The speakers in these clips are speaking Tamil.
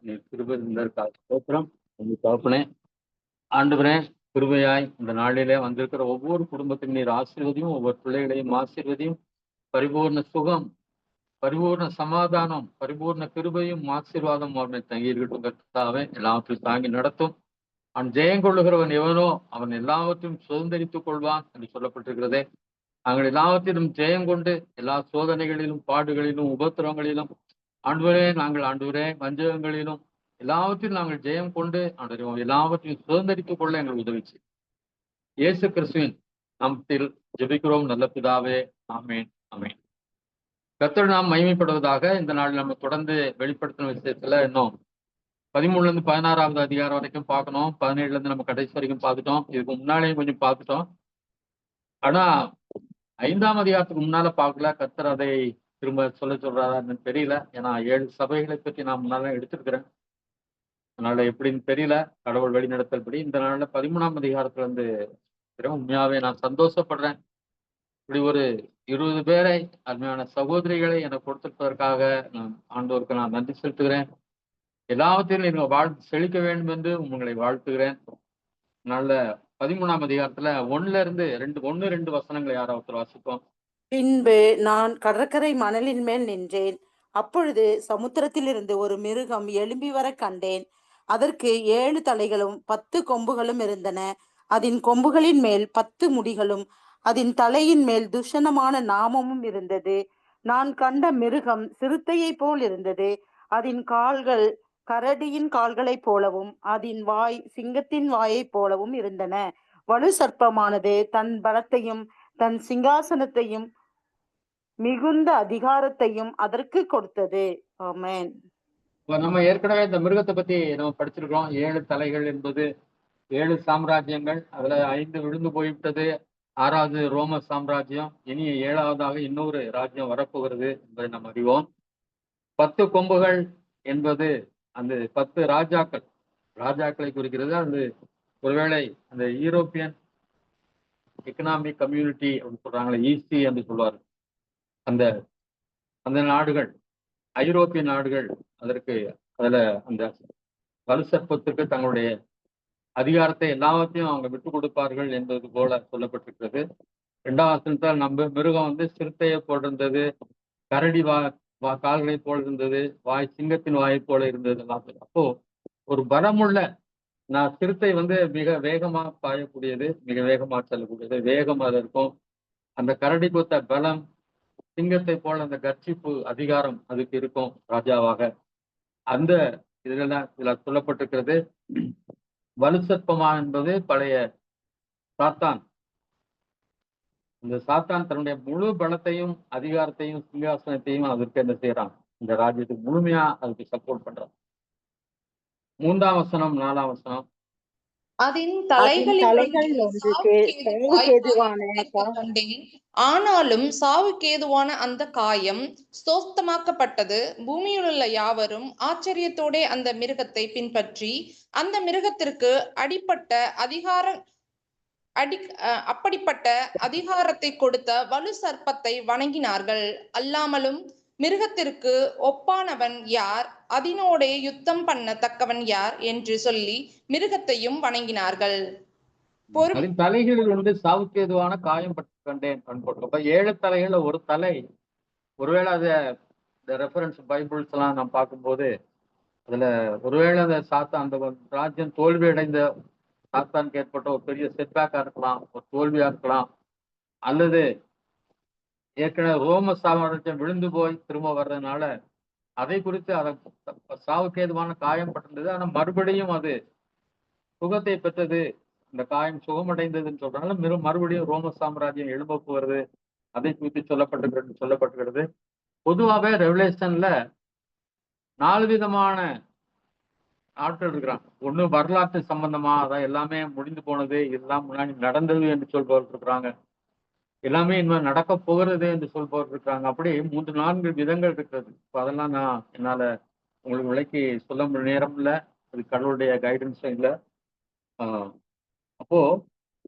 நீ கிருபை இருந்ததற்காக ஸ்தோத்திரம். உங்க தகப்பனே, ஆண்டவரே, கிருபையாய் இந்த நாளிலே வந்திருக்கிற ஒவ்வொரு குடும்பத்தையும் நீர் ஆசீர்வதியும், ஒவ்வொரு பிள்ளைகளையும் ஆசீர்வதியும். பரிபூர்ண சுகம், பரிபூர்ண சமாதானம், பரிபூர்ண கிருபையும் ஆசீர்வாதம் அவனை தங்கியிருக்கட்டும். கர்த்தாவே, எல்லாவற்றையும் தாங்கி நடத்தும். அவன் ஜெயம் கொள்ளுகிறவன் எவனோ அவன் எல்லாவற்றையும் சுதந்திரித்துக் கொள்வான் என்று சொல்லப்பட்டிருக்கிறதே. நாங்கள் எல்லாவற்றிலும் ஜெயம் கொண்டு எல்லா சோதனைகளிலும், பாடுகளிலும், உபத்திரவங்களிலும், ஆண்டவரே வஞ்சகங்களிலும் எல்லாவற்றிலும் நாங்கள் ஜெயம் கொண்டு எல்லாவற்றையும் சுதந்திரித்துக் கொள்ள எங்கள் உதவிச்சு. இயேசு கிறிஸ்துவின் நாமத்தில் ஜெபிக்கிறோம் நல்ல பிதாவே. ஆமேன், ஆமேன். கர்த்தர் நாம் மகிமைப்படுவதாக. இந்த நாள் நம்ம தொடர்ந்து வெளிப்படுத்தின விஷயத்துல இன்னும் 13 16வது அதிகாரம் வரைக்கும் பார்க்கணும். 17 நம்ம கடைசி வரைக்கும் பார்த்துட்டோம். இதுக்கு முன்னாலேயும் கொஞ்சம் பார்த்துட்டோம். ஆனா 5ஆம் அதிகாரத்துக்கு முன்னால பார்க்கல. கர்த்தர் அதை திரும்ப சொல்றாருன்னு தெரியல. ஏன்னா 7 சபைகளை பற்றி நான் முன்னால எடுத்திருக்கிறேன். அதனால எப்படின்னு தெரியல. கடவுள் வழி நடத்தல்படி இந்த நாள்ல 13ஆம் அதிகாரத்துல இருந்து உண்மையாவே நான் சந்தோஷப்படுறேன். இப்படி ஒரு 20 பேரை, அருமையான சகோதரிகளை எனக்கு கொடுத்திருப்பதற்காக நான் ஆண்டவருக்கு நான் நன்றி செலுத்துகிறேன். எல்லாவற்றையும் நீங்கள் செழிக்க வேண்டும் என்று உங்களை வாழ்த்துகிறேன். அதனால 13ஆம் அதிகாரத்துல 1-2 வசனங்களை யாராவது வாசிப்போம். பின்பு நான் கடற்கரை மணலின் மேல் நின்றேன். அப்பொழுது சமுத்திரத்திலிருந்து ஒரு மிருகம் எழும்பி வர கண்டேன். அதற்கு 7 தலைகளும் 10 கொம்புகளும் இருந்தன. அதன் கொம்புகளின் மேல் 10 முடிகளும், அதன் தலையின் மேல் துஷணமான நாமமும் இருந்தது. நான் கண்ட மிருகம் சிறுத்தையை போல் இருந்தது. அதன் கால்கள் கரடியின் கால்களைப் போலவும், அதன் வாய் சிங்கத்தின் வாயைப் போலவும் இருந்தன. வலு சர்ப்பமானது தன் பலத்தையும் தன் சிங்காசனத்தையும் மிகுந்த அதிகாரத்தையும் அதற்கு கொடுத்தது. ஆமென். நம்ம ஏற்கனவே இந்த மிருகத்தை பத்தி நம்ம படிச்சிருக்கோம். 7 தலைகள் என்பது 7 சாம்ராஜ்யங்கள். அதுல 5 விழுந்து போய்விட்டது. 6வது ரோம சாம்ராஜ்யம். இனி 7வதாக இன்னொரு ராஜ்யம் வரப்போகிறது என்பதை நாம் அறிவோம். 10 கொம்புகள் என்பது அந்த 10 ராஜாக்களை குறிக்கிறது. அது ஒருவேளை அந்த யூரோப்பியன் எக்கனாமிக் கம்யூனிட்டி அப்படின்னு சொல்றாங்களே, ஈசி என்று சொல்வார். அந்த அந்த நாடுகள், ஐரோப்பிய நாடுகள் அதுல அந்த வலுசற்பத்துக்கு தங்களுடைய அதிகாரத்தை எல்லாவற்றையும் அவங்க விட்டு கொடுப்பார்கள் என்பது போல சொல்லப்பட்டிருக்கிறது. 2ஆம் வசனத்தால் நம்ம மிருகம் சிறுத்தையை போல் இருந்தது, கரடி கால்களை போல் இருந்தது, வாய் சிங்கத்தின் வாயை போல இருந்தது. அப்போ ஒரு பலமுள்ள சிறுத்தை மிக வேகமாக பாயக்கூடியது, மிக வேகமாக செல்லக்கூடியது, வேகம் அது இருக்கும். அந்த கரடி கொத்த பலம், சிங்கத்தை போல அந்த கர்ச்சிப்பு அதிகாரம் அதுக்கு இருக்கும் ராஜாவாக. அந்த இதுல சொல்லப்பட்டிருக்கிறது. வலுசற்பமா என்பது பழைய சாத்தான். இந்த சாத்தான் தன்னுடைய முழு பலத்தையும், அதிகாரத்தையும், சிங்காசனத்தையும் அதற்கு என்ன செய்யறான், இந்த ராஜ்யத்துக்கு முழுமையா அதுக்கு சப்போர்ட் பண்றான். 3ஆம் வசனம் 4ஆம் வசனம். அதன் தலைகளில் ஆனாலும் சாவுக்கேதுவான அந்த காயம் ஸ்தோத்தமாக்கப்பட்டது. பூமியிலுள்ள யாவரும் ஆச்சரியத்தோட அந்த மிருகத்தை பின்பற்றி அந்த மிருகத்திற்கு அப்படிப்பட்ட அதிகாரத்தை கொடுத்த வலு சர்ப்பத்தை வணங்கினார்கள். அல்லாமலும் மிருகத்திற்கு ஒப்பானவன் யார், அதனோட யுத்தம் பண்ண தக்கவன் யார் என்று சொல்லி மிருகத்தையும் வணங்கினார்கள். தலைகளில் சாவுக்கு ஏதுவான காயம் பட்டு கண்டேன். 7 தலைகள்ல ஒரு தலை, ஒருவேளை இந்த ரெஃபரன்ஸ் பைபிள்ஸ் எல்லாம் நாம் பார்க்கும்போது அதுல ஒருவேளை அந்த சாத்தான், அந்த ராஜ்யம் தோல்வி அடைந்த சாத்தானுக்கு ஏற்பட்ட ஒரு பெரிய செட்பேக்கா இருக்கலாம், ஒரு தோல்வியா இருக்கலாம், அல்லது ஏற்கனவே ரோம சாம்ராஜ்யம் விழுந்து போய் திரும்ப வர்றதுனால அதை குறித்து அதை சாவுக்கேதுவான காயம் பட்டிருந்தது. ஆனா மறுபடியும் அது சுகத்தை பெற்றது, இந்த காயம் சுகமடைந்ததுன்னு சொல்றாங்க. மறுபடியும் ரோம சாம்ராஜ்யம் எழும்ப போகிறது, அதை குறித்து சொல்லப்பட்டிருக்கிறது. பொதுவாகவே ரெவலேஷன்ல 4 விதமான ஆட்கள் இருக்கிறாங்க. ஒண்ணு வரலாற்று சம்பந்தமா, அதான் எல்லாமே முடிந்து போனது, இதெல்லாம் முன்னாடி நடந்தது என்று சொல்பவர் இருக்கிறாங்க. எல்லாமே இன்னும் நடக்க போகிறது என்று சொல்பவர் இருக்கிறாங்க. அப்படி 3-4 விதங்கள் இருக்கிறது. இப்போ அதெல்லாம் என்னால உங்களுக்கு விளக்கி சொல்ல நேரம் இல்லை, அது கடவுளுடைய கைடன்ஸும் இல்லை. அப்போ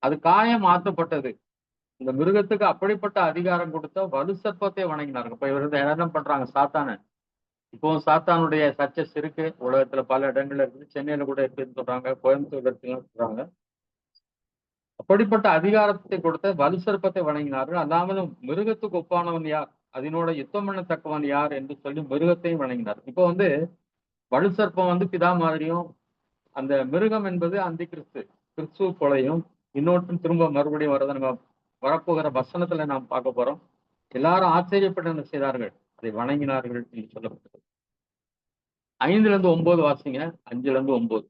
அது காயம் மாற்றப்பட்டது. இந்த மிருகத்துக்கு அப்படிப்பட்ட அதிகாரம் கொடுத்த வலு சர்ப்பத்தை வணங்கினார்கள். இப்ப இவர் என்ன பண்றாங்க, சாத்தான இப்போ சாத்தானுடைய சர்ச்சஸ் இருக்கு, உலகத்துல பல இடங்கள்ல இருக்குது, சென்னையில கூட இருக்குன்னு சொல்றாங்க, கோயம்புத்தூர்ல இருக்குன்னு சொல்றாங்க. அப்படிப்பட்ட அதிகாரத்தை கொடுத்த வலு சர்ப்பத்தை வணங்கினார்கள். அல்லாமலும் மிருகத்துக்கு ஒப்பானவன் யார், அதனோட யுத்தம் பண்ணத்தக்கவன் யார் என்று சொல்லி மிருகத்தையும் வணங்கினார். இப்போ வலு சர்ப்பம் பிதா மாதிரியும், அந்த மிருகம் என்பது அந்தி கிறிஸ்து, கிறிஸ்துவ போலையும், இன்னொருத்தரும் திரும்ப மறுபடியும் வரதை நம்ம வரப்போகிற வசனத்துல நாம் பார்க்க போறோம். எல்லாரும் ஆச்சரியப்பட்டு என்ன செய்தார்கள், அதை வணங்கினார்கள் என்று சொல்லப்பட்டது. 5-9 வாசிங்க. 5-9.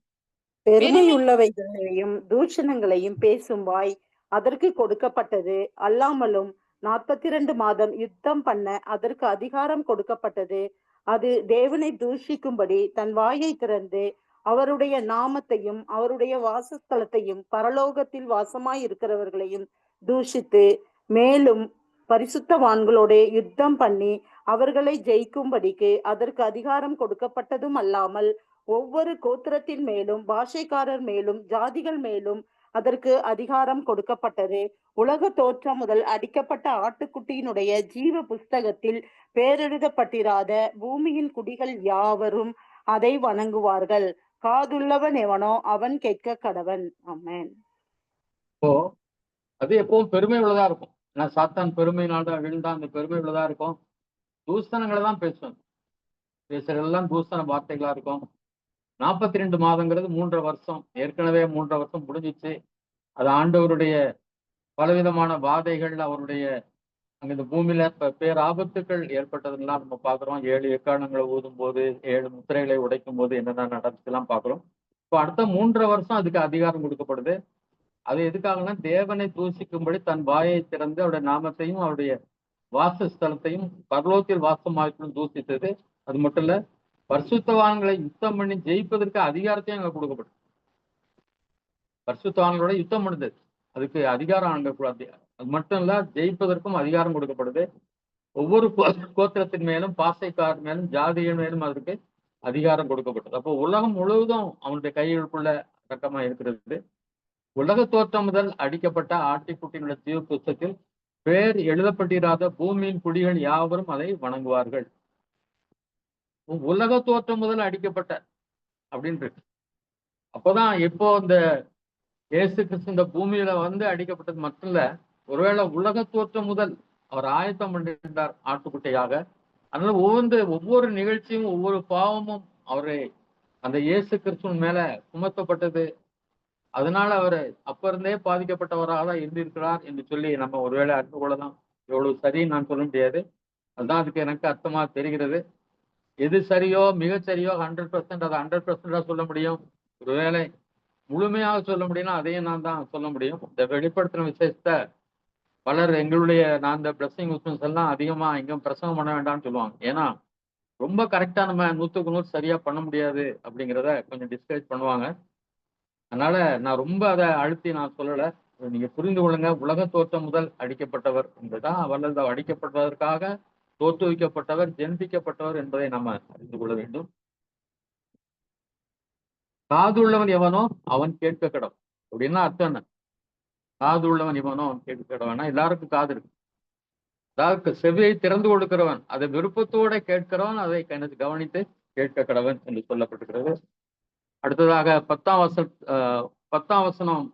பெருமையுள்ளவைகளையும் தூஷணங்களையும் பேசும் வாய் அதற்கு கொடுக்கப்பட்டது. அல்லாமலும் 42 மாதம் யுத்தம் பண்ண அதற்கு அதிகாரம் கொடுக்கப்பட்டது. அது தேவனை தூஷிக்கும்படி தன் வாயை திறந்து அவருடைய நாமத்தையும் அவருடைய வாசஸ்தலத்தையும் பரலோகத்தில் வாசமாய் இருக்கிறவர்களையும் தூஷித்து, மேலும் பரிசுத்தவான்களோட யுத்தம் பண்ணி அவர்களை ஜெயிக்கும்படிக்கு அதற்கு அதிகாரம் கொடுக்கப்பட்டதும் அல்லாமல் ஒவ்வொரு கோத்திரத்தின் மேலும் பாஷைக்காரர் மேலும் ஜாதிகள் மேலும் அதற்கு அதிகாரம் கொடுக்கப்பட்டது. உலக தோற்றம் முதல் அடிக்கப்பட்ட ஆட்டுக்குட்டியினுடைய ஜீவ புஸ்தகத்தில் பேரெழுதப்பட்டிராத பூமியின் குடிகள் யாவரும் அதை வணங்குவார்கள். காதுள்ளவன் எவனோ அவன் கேட்க கடவன். ஆமென். இப்போ அது எப்பவும் பெருமை உள்ளதா இருக்கும். ஏன்னா சாத்தான் பெருமையினால்தான் விழுந்தான், அந்த பெருமை உள்ளதா இருக்கும். தூசணங்களை தான் பேசும், பேசுறதெல்லாம் தூசண வார்த்தைகளா இருக்கும். 42 மாதங்கிறது 3.5 வருஷம். ஏற்கனவே 3.5 வருஷம் முடிஞ்சிச்சு. அது ஆண்டவருடைய பலவிதமான வாதைகள், அவருடைய அங்க இந்த பூமியில பேராபத்துக்கள் ஏற்பட்டதுலாம் நம்ம பாக்குறோம். 7 எக்காரணங்களை ஊதும் போது, 7 முத்திரைகளை உடைக்கும் போது என்னென்ன நடந்துச்சுலாம் பாக்குறோம். இப்போ அடுத்த 3.5 வருஷம் அதுக்கு அதிகாரம் கொடுக்கப்படுது. அது எதுக்காகனா தேவனை தூஷிக்கும்படி தன் வாயை திறந்து அவருடைய நாமத்தையும் அவருடைய வாசஸ்தலத்தையும் பரலோகத்தில் வாசமாக்கும் தூஷித்தது. அது மட்டும் இல்ல, பரிசுத்தவான்களை யுத்தம் பண்ணி ஜெயிப்பதற்கு அதிகாரத்தையும் அங்க கொடுக்கப்படும். பரிசுத்தவான்களோட யுத்தம் பண்ணுது, அதுக்கு அதிகாரம் அங்க. அது மட்டும் இல்ல, ஜெயிப்பதற்கும் அதிகாரம் கொடுக்கப்படுது. ஒவ்வொரு கோத்திரத்தின் மேலும் பாசைக்கார் மேலும் ஜாதியின் மேலும் அதற்கு அதிகாரம் கொடுக்கப்பட்டது. அப்போ உலகம் முழுவதும் அவனுடைய கைகளுக்குள்ள ரக்கமா இருக்கிறது. உலக தோற்றம் முதல் அடிக்கப்பட்ட ஆட்டிக்குட்டியினுடைய ஜீவ புஸ்தகத்தில் பேர் எழுதப்பட்டிராத பூமியின் குடிகள் யாவரும் அதை வணங்குவார்கள். உலக தோற்றம் முதல் அடிக்கப்பட்ட அப்படின்னு. அப்போதான் இப்போ இந்த இயேசு கிறிஸ்து இந்த பூமியில அடிக்கப்பட்டது மட்டும் இல்ல, ஒருவேளை உலக தோற்றம் முதல் அவர் ஆயத்தம் பண்ணியிருந்தார் ஆட்டுக்குட்டையாக. அதனால ஒவ்வொரு நிகழ்ச்சியும் ஒவ்வொரு பாவமும் அவரை அந்த இயேசு கிறிஸ்துவின் மேல சுமத்தப்பட்டது. அதனால அவர் அப்ப இருந்தே பாதிக்கப்பட்டவராக தான் இருந்திருக்கிறார் என்று சொல்லி நம்ம ஒருவேளை அறிந்து கொள்ளலாம். எவ்வளவு சரின்னு நான் சொல்ல முடியாது. அதுதான் அதுக்கு எனக்கு அர்த்தமா தெரிகிறது. எது சரியோ மிகச்சரியோ 100% அதை 100% சொல்ல முடியும். ஒருவேளை முழுமையாக சொல்ல முடியும்னா அதையும் நான் தான் சொல்ல முடியும். இந்த வெளிப்படுத்தின விசேஷத்தை பலர் நான் இந்த பிளஸிங் விஸ்வன்ஸ் எல்லாம் அதிகமா எங்கேயும் பிரசங்கம் பண்ண வேண்டாம்னு சொல்லுவாங்க. ஏன்னா ரொம்ப கரெக்டா நம்ம 100க்கு 100 சரியா பண்ண முடியாது அப்படிங்கிறத கொஞ்சம் டிஸ்கரேஜ் பண்ணுவாங்க. அதனால நான் ரொம்ப அதை அழுத்தி நான் சொல்லலை. நீங்க புரிந்து கொள்ளுங்க. உலக தோற்றம் முதல் அடிக்கப்பட்டவர் என்பதுதான், வல்லது அடிக்கப்பட்டதற்காக தோற்றுவிக்கப்பட்டவர், ஜெனிப்பிக்கப்பட்டவர் என்பதை நம்ம அறிந்து கொள்ள வேண்டும். காது உள்ளவன் எவனோ அவன் கேட்க கடவன் அப்படின்னா அர்த்தம் என்ன? காது உள்ளவன் எவனோ அவன் கேட்க கடவனா, எல்லாருக்கும் காது இருக்கு. அதாவது செவியை திறந்து கொடுக்கிறவன், அதை விருப்பத்தோட கேட்கிறவன் அதை கவனித்து கேட்க கடவன் என்று சொல்லப்பட்டிருக்கிறது. அடுத்ததாக 10ஆம் வசனம்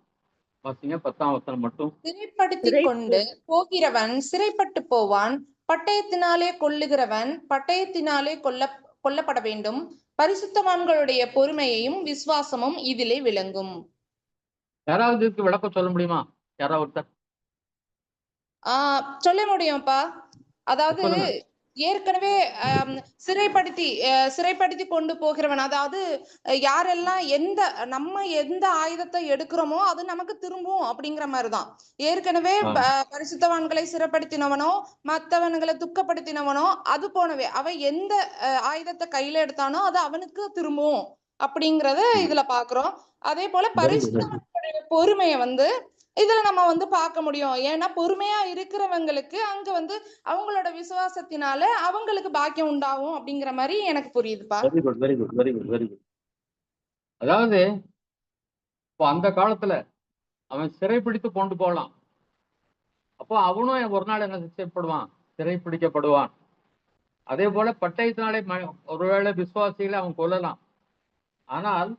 வாசிங்க. 10ஆம் வசனம் மட்டும். சிறைப்படுத்தி கொண்டு போகிறவன் சிறைப்பட்டு போவான், பட்டயத்தினாலே கொல்லுகிறவன் பட்டயத்தினாலே கொல்லப்பட வேண்டும். பரிசுத்தவான்களுடைய பொறுமையையும் விசுவாசமும் இதிலே விளங்கும். யாராவது இதுக்கு விளக்கம் சொல்ல முடியுமா? யாராவது ஒருத்தர் சொல்ல முடியும்ப்பா. அதாவது ஏற்கனவே சிறைப்படுத்தி கொண்டு போகிறவன், அதாவது யாரெல்லாம் நம்ம எந்த ஆயுதத்தை எடுக்கிறோமோ அது நமக்கு திரும்பும் அப்படிங்கிற மாதிரிதான். ஏற்கனவே பரிசுத்தவான்களை சிறைப்படுத்தினவனோ மற்றவன்களை துக்கப்படுத்தினவனோ அது போனவே அவன் எந்த ஆயுதத்தை கையில எடுத்தானோ அது அவனுக்கு திரும்பும் அப்படிங்கறத இதுல பாக்குறோம். அதே போல பரிசுத்தவான்களுடைய பொறுமையை இதுல நம்ம பார்க்க முடியும். ஏன்னா பொறுமையா இருக்கிறவங்களுக்கு அங்க அவங்களோட விசுவாசத்தினால அவங்களுக்கு பாக்கியம் உண்டாகும் அப்படிங்கிற மாதிரி எனக்கு புரியுதுப்பா. Very good, very good, very good, very good. அதாவது இப்போ அந்த காலத்துல அவன் சிறைப்பிடித்து கொண்டு போகலாம். அப்போ அவனும் ஒரு நாள் என்ன செய்யப்படுவான்? சிறைப்பிடிக்கப்படுவான். அதே போல பட்டயத்தினாலே ஒருவேளை விசுவாசிகளை அவன் கொல்லலாம். ஆனால்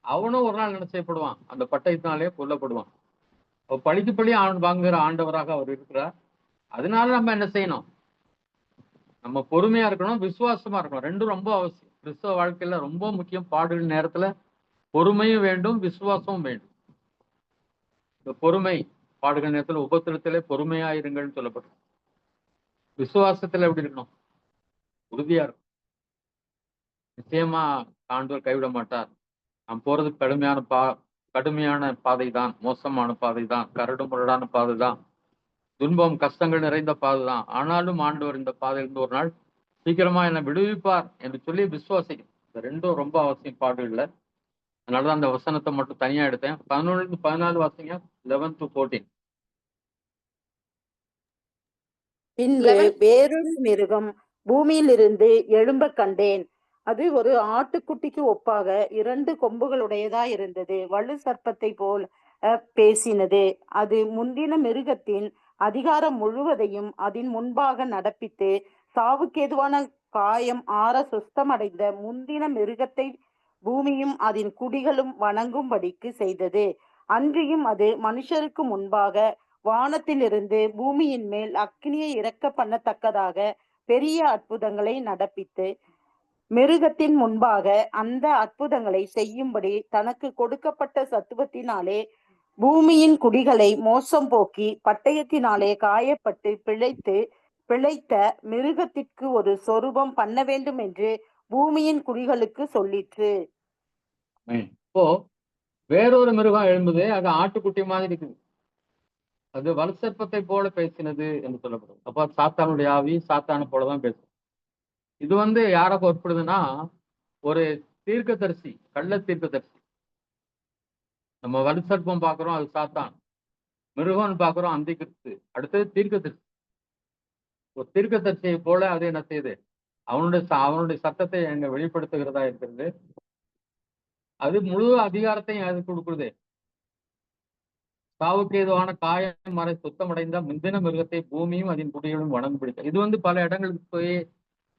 அவனும் ஒரு நாள் என்ன செய்யப்படுவான்? அந்த பட்டயத்தினாலே கொல்லப்படுவான். பழிக்கு பழி அவன் வாங்குகிற ஆண்டவராக அவர் இருக்கிறார். அதனால நம்ம என்ன செய்யணும்? நம்ம பொறுமையா இருக்கணும், விசுவாசமா இருக்கணும். ரெண்டும் ரொம்ப அவசியம். கிறிஸ்தவ வாழ்க்கையில ரொம்ப முக்கியம். பாடுகள் நேரத்துல பொறுமையும் வேண்டும், விசுவாசமும் வேண்டும். இந்த பொறுமை பாடுகள் நேரத்துல உபத்திரத்திலே பொறுமையா இருங்கள்னு சொல்லப்படும். விசுவாசத்துல எப்படி இருக்கணும்? உறுதியா இருக்கும். நிச்சயமா ஆண்டவர் கைவிட மாட்டார். நாம் போறது கடுமையான பாதை தான், மோசமான பாதை தான், கரடு முரடான பாதை தான், துன்பம் கஷ்டங்கள் நிறைந்த பாதை தான். ஆனாலும் ஆண்டவர் இந்த பாதையிலிருந்து ஒரு நாள் சீக்கிரமா என்னை விடுவிப்பார் என்று சொல்லி விசுவாசிக்கும். இந்த ரெண்டும் ரொம்ப அவசியம் பாடுகள்ல. அதனாலதான் அந்த வசனத்தை மட்டும் தனியா எடுத்தேன். 11-14 வாசிங்க. 11 to 14. பின்பு 11. வேறொரு மிருகம் பூமியிலிருந்து எழும்ப கண்டேன். அது ஒரு ஆட்டுக்குட்டிக்கு ஒப்பாக 2 கொம்புகளுடையதா இருந்தது. வலு சர்ப்பத்தை போல் பேசினது. அது முந்தின மிருகத்தின் அதிகாரம் முழுவதையும் அதன் முன்பாக நடப்பித்து சாவுக்கேதுவான காயம் ஆற சுஸ்தமடைந்த முந்தின மிருகத்தை பூமியும் அதன் குடிகளும் வணங்கும்படிக்கு செய்தது. அன்றியும் அது மனுஷருக்கு முன்பாக வானத்திலிருந்து பூமியின் மேல் அக்கினியை இறக்க பண்ணத்தக்கதாக பெரிய அற்புதங்களை நடப்பித்து மிருகத்தின் முன்பாக அந்த அற்புதங்களை செய்யும்படி தனக்கு கொடுக்கப்பட்ட சத்துவத்தினாலே பூமியின் குடிகளை மோசம் போக்கி பட்டயத்தினாலே காயப்பட்டு பிழைத்த மிருகத்திற்கு ஒரு சொரூபம் பண்ண வேண்டும் என்று பூமியின் குடிகளுக்கு சொல்லிற்று. இப்போ வேறொரு மிருகம் எழும்புது. அது ஆட்டுக்குட்டி மாதிரி இருக்குது. அது வலுசற்பத்தை போல பேசினது என்று சொல்லப்படும். அப்ப சாத்தானுடைய ஆவி சாத்தான போலதான் பேசும். இது யாரை பொறுப்படுதுன்னா, ஒரு தீர்க்கதரிசி, கள்ள தீர்க்கதரிசி. நம்ம வலுசற்பம் பாக்குறோம், அது சாத்தான். மிருகம்னு பாக்குறோம், அந்தி கிறிஸ்து. அடுத்தது தீர்க்கதரிசி. ஒரு தீர்க்கதரிசியை போல அது என்ன செய்யுது? அவனுடைய சத்தத்தை எங்க வெளிப்படுத்துகிறதா இருக்கிறது. அது முழு அதிகாரத்தையும் அது கொடுக்குறது. சாவுக்கு ஏதுவான காயம் மறை சுத்தமடைந்த முந்தின மிருகத்தை பூமியும் அதன் குடிகளும் வணங்கு பிடிக்க. இது பல இடங்களுக்கு போய்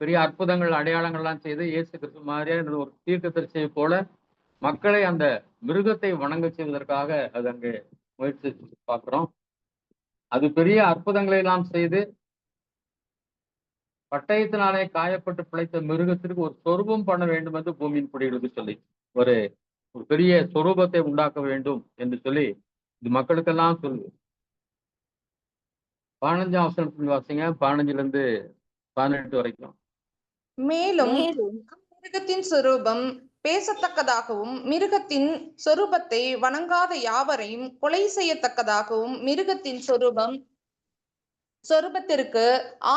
பெரிய அற்புதங்கள் அடையாளங்கள்லாம் செய்து இயேசு கிறிஸ்து மாதிரியான ஒரு தீர்க்கதரிசியை போல மக்களை அந்த மிருகத்தை வணங்க செய்வதற்காக அது அங்கே முயற்சி பார்க்கிறோம். அது பெரிய அற்புதங்களை எல்லாம் செய்து பட்டயத்தினாலே காயப்பட்டு பிழைத்த மிருகத்திற்கு ஒரு சொரூபம் பண்ண வேண்டும் என்று பூமியின் குடிகளுக்கு சொல்லி ஒரு பெரிய சொரூபத்தை உண்டாக்க வேண்டும் என்று சொல்லி இது மக்களுக்கெல்லாம் சொல்லுது. 15ஆம் வசனத்தின் வாசிங்க. 15-18 வரைக்கும். மேலும் மிருகத்தின் சொரூபம் பேசத்தக்கதாகவும் மிருகத்தின் சொரூபத்தை வணங்காத யாவரையும் கொலை செய்யத்தக்கதாகவும் மிருகத்தின் சொரூபத்திற்கு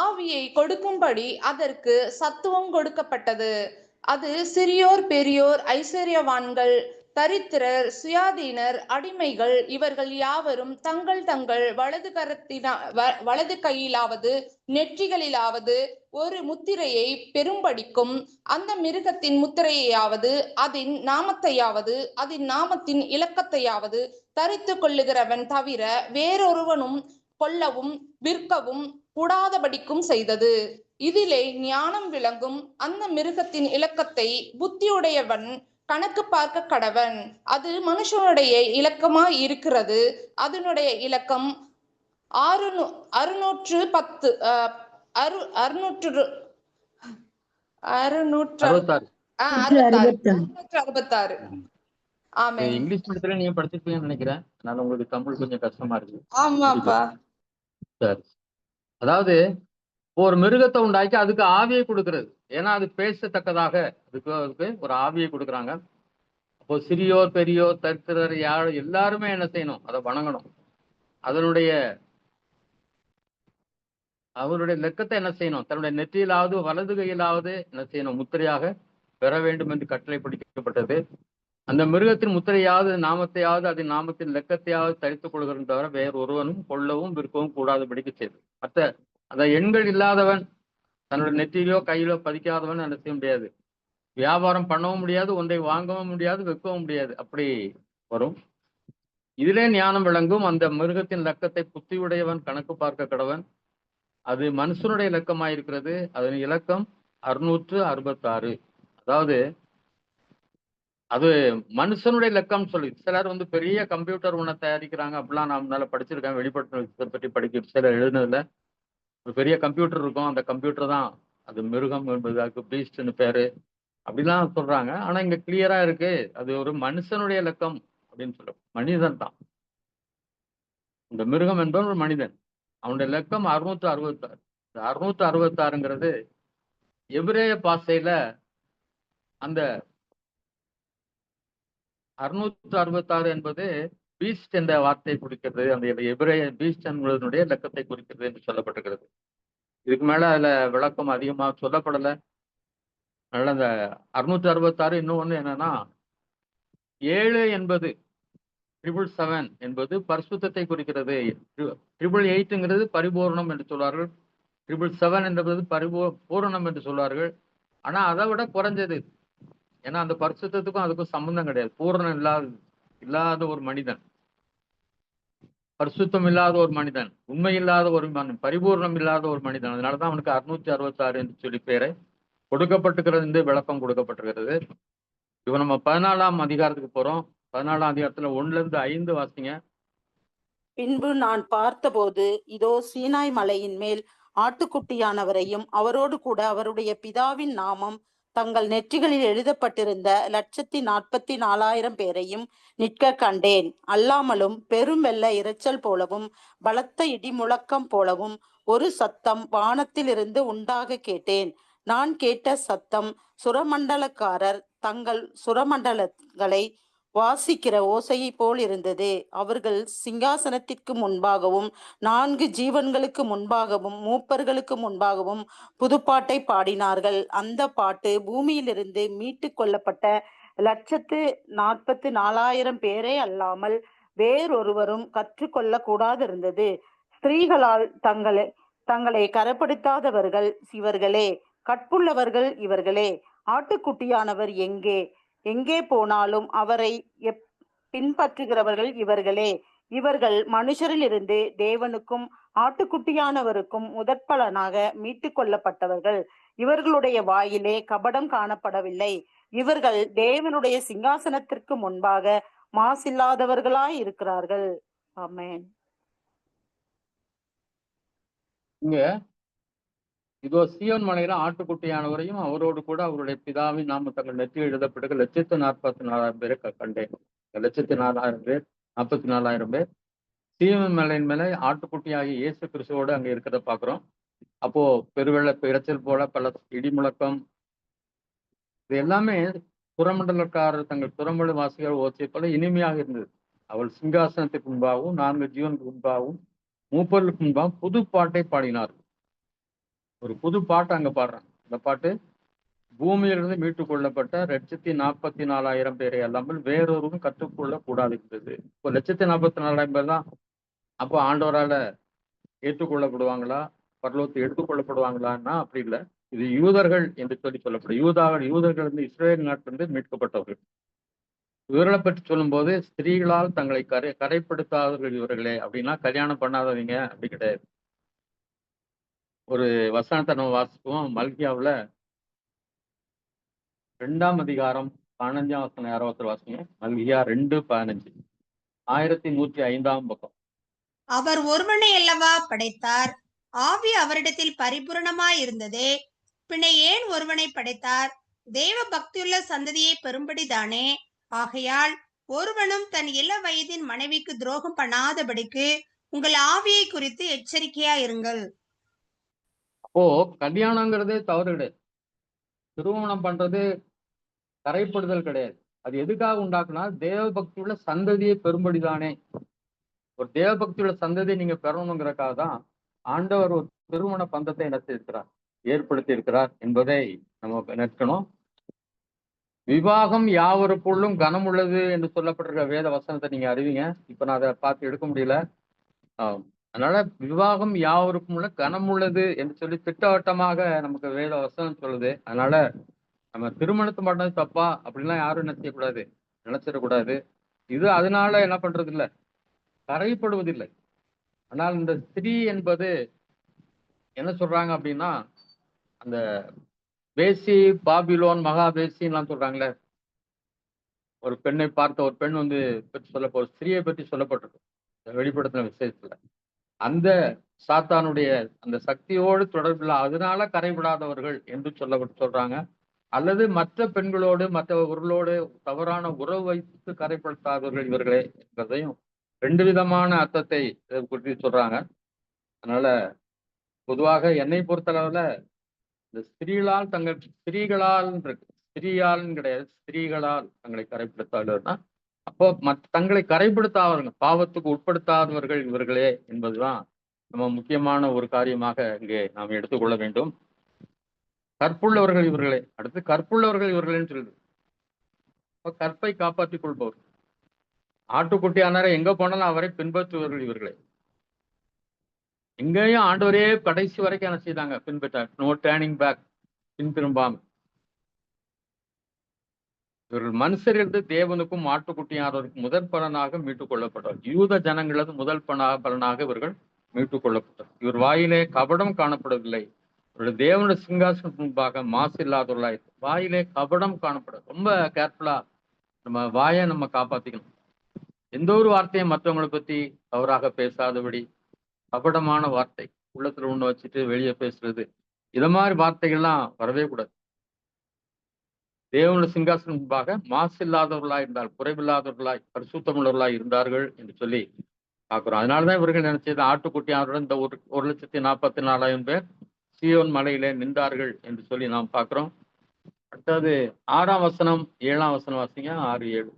ஆவியை கொடுக்கும்படி அதற்கு சத்துவம் கொடுக்கப்பட்டது. அது சிறியோர் பெரியோர் ஐஸ்வர்யவான்கள் தரித்திரர் சுயாதீனர் அடிமைகள் இவர்கள் யாவரும் தங்கள் தங்கள் வலது கையிலாவது நெற்றிகளிலாவது ஒரு முத்திரையை பெரும்படிக்கும் அந்த மிருகத்தின் முத்திரையாவது அதன் நாமத்தையாவது அதன் நாமத்தின் இலக்கத்தையாவது தரித்து கொள்ளுகிறவன் தவிர வேறொருவனும் கொல்லவும் விற்கவும் கூடாதபடிக்கும் செய்தது. இதிலே ஞானம் விளங்கும். அந்த மிருகத்தின் இலக்கத்தை புத்தியுடையவன் கணக்கு பார்க்க கடவன். அது மனுஷனுடைய இலக்கமாய் இருக்கிறது. அதனுடைய இலக்கம் 610 666. ஆமே. இங்கிலீஷ் மீடியத்துல நீங்க படிச்சிருப்பீங்கன்னு நினைக்கிறேன். அதனால உங்களுக்கு தமிழ் கொஞ்சம் கஷ்டமா இருக்கு. ஆமாப்பா. சரி. அதாவது ஒரு மிருகத்தை உண்டாக்கி அதுக்கு ஆவியை கொடுக்கிறது. ஏன்னா அது பேசத்தக்கதாக அதுக்கு ஒரு ஆவியை கொடுக்குறாங்க. அப்போ சிறியோர் பெரியோர் தரித்திரர் எல்லாருமே என்ன செய்யணும்? அதை வணங்கணும். அவருடைய லெக்கத்தை என்ன செய்யணும்? தன்னுடைய நெற்றியிலாவது வலது கையிலாவது என்ன செய்யணும்? முத்திரையாக பெற வேண்டும் என்று கட்டளை பிடிக்கப்பட்டது. அந்த மிருகத்தின் முத்திரையாவது நாமத்தையாவது அதன் நாமத்தின் லெக்கத்தையாவது தரித்துக் கொள்கிறோம் தவிர வேறு ஒருவனும் கொள்ளவும் விற்கவும் கூடாதபடிக்கு செய்து. மற்ற அந்த எண்கள் இல்லாதவன், தன்னுடைய நெற்றியிலோ கையிலோ பதிக்காதவன் என்ன செய்ய முடியாது. வியாபாரம் பண்ணவும் முடியாது, ஒன்றை வாங்கவும் முடியாது, விற்கவும் முடியாது. அப்படி வரும். இதிலே ஞானம் விளங்கும். அந்த மிருகத்தின் லக்கத்தை புத்தியுடையவன் கணக்கு பார்க்க கடவன். அது மனுஷனுடைய இலக்கமாக இருக்கிறது. அதன் இலக்கம் 666. அதாவது அது மனுஷனுடைய இலக்கம் சொல்லி சிலர் பெரிய கம்ப்யூட்டர் ஒண்ண தயாரிக்கிறாங்க அப்படிலாம் நான் முன்னால படிச்சிருக்கேன். வெளிப்படுத்த பற்றி படிக்க சிலர் எழுதுனதுல ஒரு பெரிய கம்ப்யூட்டர் இருக்கும். அந்த கம்ப்யூட்டர் தான் அது மிருகம் என்பது, அதுக்கு பீஸ்ட்னு பேரு அப்படிலாம் சொல்றாங்க. ஆனா இங்க கிளியரா இருக்கு, அது ஒரு மனுஷனுடைய இலக்கம் அப்படின்னு சொல்ல மனிதன் தான். இந்த மிருகம் என்பவன் ஒரு மனிதன். அவனுடைய இலக்கம் 666. இந்த 666ங்கிறது எபிரேய பாஷையில அந்த 666 என்பது பீஸ்ட் என்ற வார்த்தையை குறிக்கிறது. அந்த எபிரேய பீஸ்ட் என்பதனுடைய இலக்கத்தை குறிக்கிறது என்று சொல்லப்பட்டிருக்கிறது. இதுக்கு மேல அதுல விளக்கம் அதிகமாக சொல்லப்படல. அதனால அந்த 666 இன்னொன்னு என்னன்னா 7 என்பது 777 என்பது பரிசுத்தத்தை குறிக்கிறது. 888ங்கிறது பரிபூரணம் என்று சொல்வார்கள். 777 என்பது பூரணம் என்று சொல்வார்கள். ஆனா அதை விட குறைஞ்சது. ஏன்னா அந்த பரிசுத்தத்துக்கும் அதுக்கும் சம்பந்தம் கிடையாது. பூரணம் இல்லாத ஒரு மனிதன், பரிசுத்தம் இல்லாத ஒரு மனிதன், உண்மை இல்லாத ஒரு மனிதன், பரிபூர்ணம் இல்லாத ஒரு மனிதன். அதனாலதான் அவனுக்கு 666 என்று சொல்லி பேரை கொடுக்கப்பட்டிருக்கிறது என்று விளக்கம் கொடுக்கப்பட்டிருக்கிறது. இப்ப நம்ம 14ஆம் அதிகாரத்துக்கு போறோம். 14ஆம் அதிகாரத்துல 1-5 வாசிங்க. பின்பு நான் பார்த்தபோது இதோ சீனாய் மலையின் மேல் ஆட்டுக்குட்டியானவரையும் அவரோடு கூட அவருடைய பிதாவின் நாமம் தங்கள் நெற்றிகளில் எழுதப்பட்டிருந்த 144,000 பேரையும் நிற்க கண்டேன். அல்லாமலும் பெரும் வெள்ள இரைச்சல் போலவும் பலத்த இடி முழக்கம் போலவும் ஒரு சத்தம் வானத்திலிருந்து உண்டாக கேட்டேன். நான் கேட்ட சத்தம் சுரமண்டலக்காரர் தங்கள் சுரமண்டலங்களை வாசிக்கிற ஓசையை போல் இருந்தது. அவர்கள் சிங்காசனத்திற்கு முன்பாகவும் 4 ஜீவன்களுக்கு முன்பாகவும் மூப்பர்களுக்கு முன்பாகவும் புதுப்பாட்டை பாடினார்கள். அந்த பாட்டு பூமியிலிருந்து மீட்டு கொள்ளப்பட்ட 144,000 பேரே அல்லாமல் வேறொருவரும் கற்றுக்கொள்ள கூடாதிருந்தது. ஸ்திரீகளால் தங்களை கரப்படுத்தாதவர்கள் இவர்களே, கற்புள்ளவர்கள் இவர்களே. ஆட்டுக்குட்டியானவர் எங்கே போனாலும் அவரை பின்பற்றுகிறவர்கள் இவர்களே. இவர்கள் மனுஷரிலிருந்து தேவனுக்கும் ஆட்டுக்குட்டியானவருக்கும் முதற்பலனாக மீட்டு கொள்ளப்பட்டவர்கள். இவர்களுடைய வாயிலே கபடம் காணப்படவில்லை. இவர்கள் தேவனுடைய சிங்காசனத்திற்கு முன்பாக மாசில்லாதவர்களாய் இருக்கிறார்கள். ஆமென். இங்க இதோ சீயோன் மலையில ஆட்டுக்குட்டியானவரையும் அவரோடு கூட அவருடைய பிதாவின் நாம தங்கள் நெற்றி எழுதப்பட்டு 144,000 பேரை கண்டேன். 144,000 பேர், 44,000 பேர் சீயோன் மலையின் மேல ஆட்டுக்குட்டியாகிய இயேசு கிறிஸ்துவோடு அங்க இருக்கிறத பாக்குறோம். அப்போ பெருவெள்ள இரைச்சல் போல பல இடி முழக்கம், இது எல்லாமே புறமண்டலக்காரர் தங்கள் புறமண்டல வாசிகள் ஓசை போல இனிமையாக இருந்தது. அவள் சிங்காசனத்துக்கு முன்பாகவும் 4 ஜீவனுக்கு முன்பாகவும் மூப்பர்களுக்கு முன்பாகவும் புது பாட்டை பாடினார். ஒரு புது பாட்டு அங்க பாடுறாங்க. இந்த பாட்டு பூமியிலிருந்து மீட்டுக் கொள்ளப்பட்ட 144,000 பேரை அல்லாமல் வேறொருவரும் கற்றுக்கொள்ள கூடாது இருந்தது. இப்போ 144,000 பேர் தான் அப்போ ஆண்டவரால ஏற்றுக்கொள்ளப்படுவாங்களா, பரலோகத்தை எடுத்துக்கொள்ளப்படுவாங்களான்னா அப்படி இல்லை. இது யூதர்கள் என்று சொல்லப்படும். யூதர்கள் இஸ்ரேல் நாட்டிலிருந்து மீட்கப்பட்டவர்கள். இவர்களை பற்றி சொல்லும் போது ஸ்திரீகளால் தங்களை கரைப்படுத்தாதவர்கள் இவர்களே. அப்படின்னா கல்யாணம் பண்ணாதவங்க அப்படி கிடையாது. ஒரு வசனத்தை நம்ம வாசிப்போம். மல்கியாவுல 2ஆம் அதிகாரம் 15ஆம் வசனம் யாரோ ஒருத்தர் வாசிங்க. மல்கியா 2:15, 1105ஆம் பக்கம். அவர் ஒருவனை அல்லவா படைத்தார், ஆவி அவரிடத்தில் பரிபூரணமாய் இருந்ததே, பின்ன ஏன் ஒருவனை படைத்தார்? தேவ பக்தியுள்ள சந்ததியை பெறும்படிதானே. ஆகையால் ஒருவனும் தன் இள வயதின் மனைவிக்கு துரோகம் பண்ணாதபடிக்கு உங்கள் ஆவியை குறித்து எச்சரிக்கையா இருங்கள். அப்போ கல்யாணங்கிறதே தவறு கிடையாது. திருமணம் பண்றது கரைப்படுதல் கிடையாது. அது எதுக்காக உண்டாக்குனா தேவ பக்தியுள்ள சந்ததியை பெறும்படிதானே. ஒரு தேவ பக்தியுள்ள சந்ததியை நீங்க பெறணுங்கிறக்காக தான் ஆண்டவர் ஒரு திருமண பந்தத்தை ஏற்படுத்தி இருக்கிறார் என்பதை நம்ம நிற்கணும். விவாகம் யாவருக்குள்ளும் கனம் உள்ளது என்று சொல்லப்பட்டிருக்கிற வேத வசனத்தை நீங்க அறிவிங்க. இப்ப நான் அதை பார்த்து எடுக்க முடியல. அதனால விவாகம் யாவருக்கும் உள்ள கனம் உள்ளது என்று சொல்லி திட்டவட்டமாக நமக்கு வேத வசனம் சொல்லுது. அதனால நம்ம திருமணத்தை பண்ணது தப்பா அப்படின்லாம் யாரும் நினைச்சிடக்கூடாது. இது அதனால என்ன பண்றது இல்லை, கரைப்படுவதில்லை. ஆனால் இந்த ஸ்திரீ என்பது என்ன சொல்றாங்க அப்படின்னா, அந்த பேசி பாபிலோன் மகா பேசின்லாம் சொல்றாங்களே, ஒரு பெண்ணை பார்த்த ஒரு பெண் வந்து பற்றி ஒரு ஸ்திரியை பற்றி சொல்லப்பட்டிருக்கு வெளிப்படுத்தின விஷயத்துல. அந்த சாத்தானுடைய அந்த சக்தியோடு தொடர்பில் அதனால கரைபடாதவர்கள் என்று சொல்றாங்க. அல்லது மற்ற பெண்களோடு மற்றவர்களோடு தவறான உறவு வைத்து கரைப்படுத்தாதவர்கள் இவர்களே என்பதையும் 2 விதமான அர்த்தத்தை இதை குறித்து சொல்றாங்க. அதனால பொதுவாக என்னை பொறுத்தளவுல இந்த ஸ்திரீகளால் கிடையாது, ஸ்திரீகளால் தங்களை கரைப்படுத்தாதவர்கள்னா, அப்போ தங்களை கரைப்படுத்தாதவர்கள், பாவத்துக்கு உட்படுத்தாதவர்கள் இவர்களே என்பதுதான் நம்ம முக்கியமான ஒரு காரியமாக இங்கே நாம் எடுத்துக்கொள்ள வேண்டும். கற்புள்ளவர்கள் இவர்களே, அடுத்து கற்புள்ளவர்கள் இவர்களேன்னு சொல்லுது. இப்ப கற்பை காப்பாற்றிக் கொள்பவர், ஆட்டுக்குட்டியானரை எங்க போனாலும் அவரை பின்பற்றுபவர்கள் இவர்களே. எங்கேயும் ஆண்டவரே கடைசி வரைக்கும் என்ன செய்தாங்க? பின்பற்றார். நோ டேர்னிங் பேக், பின் திரும்பாம. இவர்கள் மனுஷரிலிருந்து தேவனுக்கும் ஆட்டுக்குட்டியானவருக்கும் முதல் பலனாக மீட்டுக் கொள்ளப்பட்டார். யூத ஜனங்களது முதல் பலனாக இவர்கள் மீட்டுக் கொள்ளப்பட்டார். இவர் வாயிலே கபடம் காணப்படவில்லை. இவருடைய தேவனுடைய சிங்காசனத்துக்கு முன்பாக மாசு இல்லாதவர்களாய். வாயிலே கபடம் காணப்படும். ரொம்ப கேர்ஃபுல்லா நம்ம வாயை நம்ம காப்பாத்திக்கணும். எந்த ஒரு வார்த்தையும் மற்றவங்களை பத்தி தவறாக பேசாதபடி, கபடமான வார்த்தை உள்ளத்துல ஒண்ணு வச்சுட்டு வெளியே பேசுறது, இத மாதிரி வார்த்தைகள்லாம் வரவே கூடாது. தேவனுடைய சிங்காசனம் முன்பாக மாசு இல்லாதவர்களாய் இருந்தால், குறைவில்லாதவர்களாய், பரிசுத்தமுள்ளவர்களாய் இருந்தார்கள் என்று சொல்லி பார்க்கிறோம். அதனாலதான் இவர்கள் நினைச்சது ஆட்டுக்குட்டியாருடன் இந்த 1,44,000 பேர் சீயோன் மலையிலே நின்றார்கள் என்று சொல்லி நாம் பார்க்கிறோம். அடுத்தது 6ஆம் வசனம் 7ஆம் வசனம் வாசிங்க. 6, 7.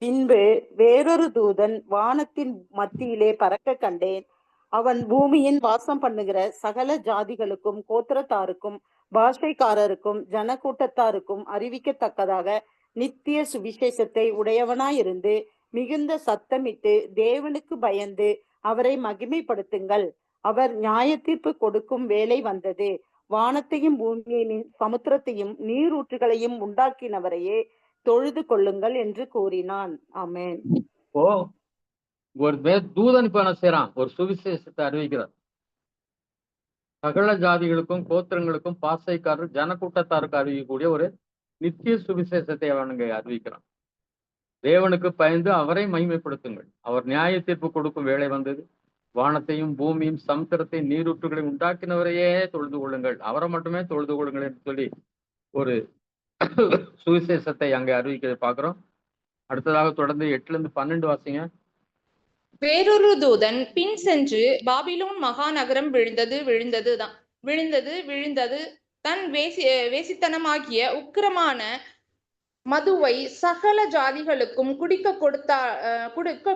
பின்பு வேறொரு தூதன் வானத்தின் மத்தியிலே பறக்க கண்டேன். அவன் பூமியின் வாசம் பண்ணுகிற சகல ஜாதிகளுக்கும், கோத்திரத்தாருக்கும், பாஷைக்காரருக்கும், ஜனக்கூட்டத்தாருக்கும் அறிவிக்கத்தக்கதாக நித்திய சுவிசேஷத்தை உடையவனாயிருந்து மிகுந்த சத்தமிட்டு தேவனுக்கு பயந்து அவரை மகிமைப்படுத்துங்கள். அவர் நியாயத்தீர்ப்பு கொடுக்கும் வேலை வந்தது. வானத்தையும் பூமியையும் சமுத்திரத்தையும் நீரூற்றுகளையும் உண்டாக்கினவரையே தொழுது கொள்ளுங்கள் என்று கூறினான். ஆமென். ஓ, ஒரு தூதன் இப்ப என்ன செய்யறான்? ஒரு சுவிசேஷத்தை அறிவிக்கிறார். சகல ஜாதிகளுக்கும், கோத்திரங்களுக்கும், பாசைக்காரர், ஜனக்கூட்டத்தாருக்கு அறிவிக்கக்கூடிய ஒரு நித்திய சுவிசேஷத்தை அவனுங்க அறிவிக்கிறான். தேவனுக்கு பயந்து அவரை மகிமைப்படுத்துங்கள். அவர் நியாய தீர்ப்பு கொடுக்கும் வேலை வந்தது. வானத்தையும் பூமியும் சமுத்திரத்தையும் நீரூற்றுகளை உண்டாக்கினவரையே தொழுது கொள்ளுங்கள், அவரை மட்டுமே தொழுது கொள்ளுங்கள் என்று சொல்லி ஒரு சுவிசேஷத்தை அங்கே அறிவிக்கிறதை பார்க்கிறோம். அடுத்ததாக தொடர்ந்து 8-12 வாசிங்க. வேறொரு தூதன் பின் சென்று பாபிலோன் மகாநகரம் விழுந்தது தன் வேசித்தனமாகிய உக்கிரமான மதுவை சகல ஜாதிகளுக்கும் குடிக்க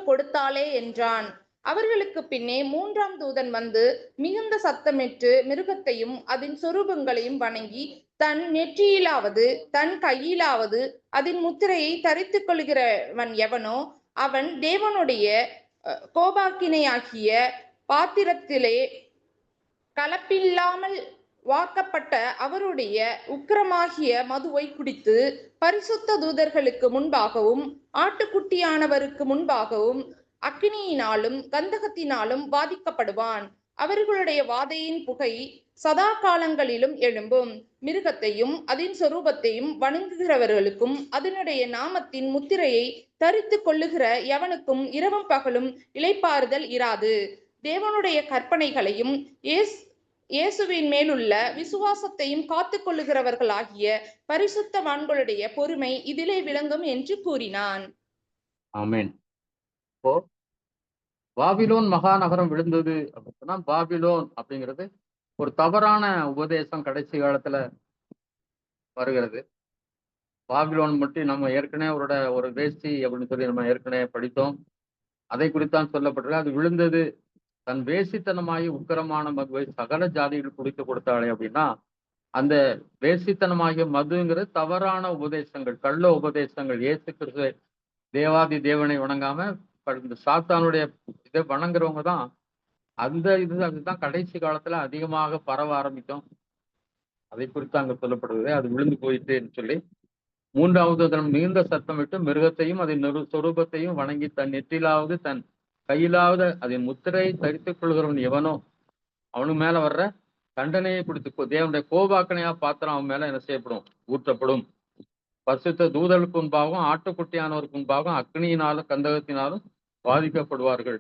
கொடுத்தாளே என்றான். அவர்களுக்கு பின்னே 3ஆம் தூதன் வந்து மிகுந்த சத்தமிட்டு மிருகத்தையும் அதன் சொரூபங்களையும் வணங்கி தன் நெற்றியிலாவது தன் கையிலாவது அதன் முத்திரையை தரித்துக் கொள்கிறவன் எவனோ அவன் தேவனுடைய கோபாக்கினையாகிய பாத்திரத்திலே கலப்பில்லாமல் வார்க்கப்பட்ட அவருடைய உக்கிரமாகிய மதுவை குடித்து பரிசுத்த தூதர்களுக்கு முன்பாகவும் ஆட்டுக்குட்டியானவருக்கு முன்பாகவும் அக்கினியினாலும் கந்தகத்தினாலும் பாதிக்கப்படுவான். அவர்களுடைய வாதையின் புகை சதா காலங்களிலும் எழும்பும். மிருகத்தையும் அதன் சொரூபத்தையும் வணங்குகிறவர்களுக்கும் அதனுடைய நாமத்தின் முத்திரையை தரித்து கொள்ளுகிற எவனுக்கும் இரவும் பகலும் இளைப்பாறுதல் இராது. தேவனுடைய கற்பனைகளையும் இயேசுவின் மேலுள்ள விசுவாசத்தையும் காத்து கொள்ளுகிறவர்களாகிய பரிசுத்தவான்களுடைய பொறுமை இதிலே விளங்கும் என்று கூறினான். ஆமென். இப்போ பாபிலோன் மகாநகரம் விழுந்தது அப்படின்னா, பாபிலோன் அப்படிங்கிறது ஒரு தவறான உபதேசம் கடைசி காலத்துல வருகிறது. பாபிலோன் மட்டும் நம்ம ஏற்கனவே ஒரு வேஷ்டி அப்படின்னு சொல்லி நம்ம ஏற்கனவே படித்தோம். அதை குறித்தான் சொல்லப்பட்டிருக்கு. அது விழுந்தது, தன் வேசித்தனமாகி உக்கிரமான மதுவை சகல ஜாதிகள் குடித்து கொடுத்தாளே அப்படின்னா, அந்த வேசித்தனமாகிய மதுங்கிறது தவறான உபதேசங்கள், கள்ள உபதேசங்கள். இயேசு கிறிஸ்துவை தேவாதி தேவனை வணங்காம இந்த சாத்தானுடைய இதை வணங்குறவங்க தான் அதுதான் கடைசி காலத்துல அதிகமாக பரவ ஆரம்பிக்கும். அதை குறித்து அங்க சொல்லப்படுவது. அது விழுந்து போயிட்டுன்னு சொல்லி 3ஆவது தன் மிகுந்த சத்தமிட்டு மிருகத்தையும் அதன் சொரூபத்தையும் வணங்கி தன் நெற்றிலாவது தன் கையிலாவது அதன் முத்திரை தரித்துக் கொள்கிறவன் எவனோ அவனுக்கு மேல வர்ற தண்டனையை கொடுத்து தேவனுடைய கோபாக்கனையா பாத்திரம் அவன் மேல என்ன செய்யப்படும்? ஊற்றப்படும். பரிசுத்த தூதர்களுக்கு முன்பாகவும் ஆட்டுக்குட்டியானவருக்கு முன்பாகவும் அக்னியினாலும் கந்தகத்தினாலும் பாதிக்கப்படுவார்கள்.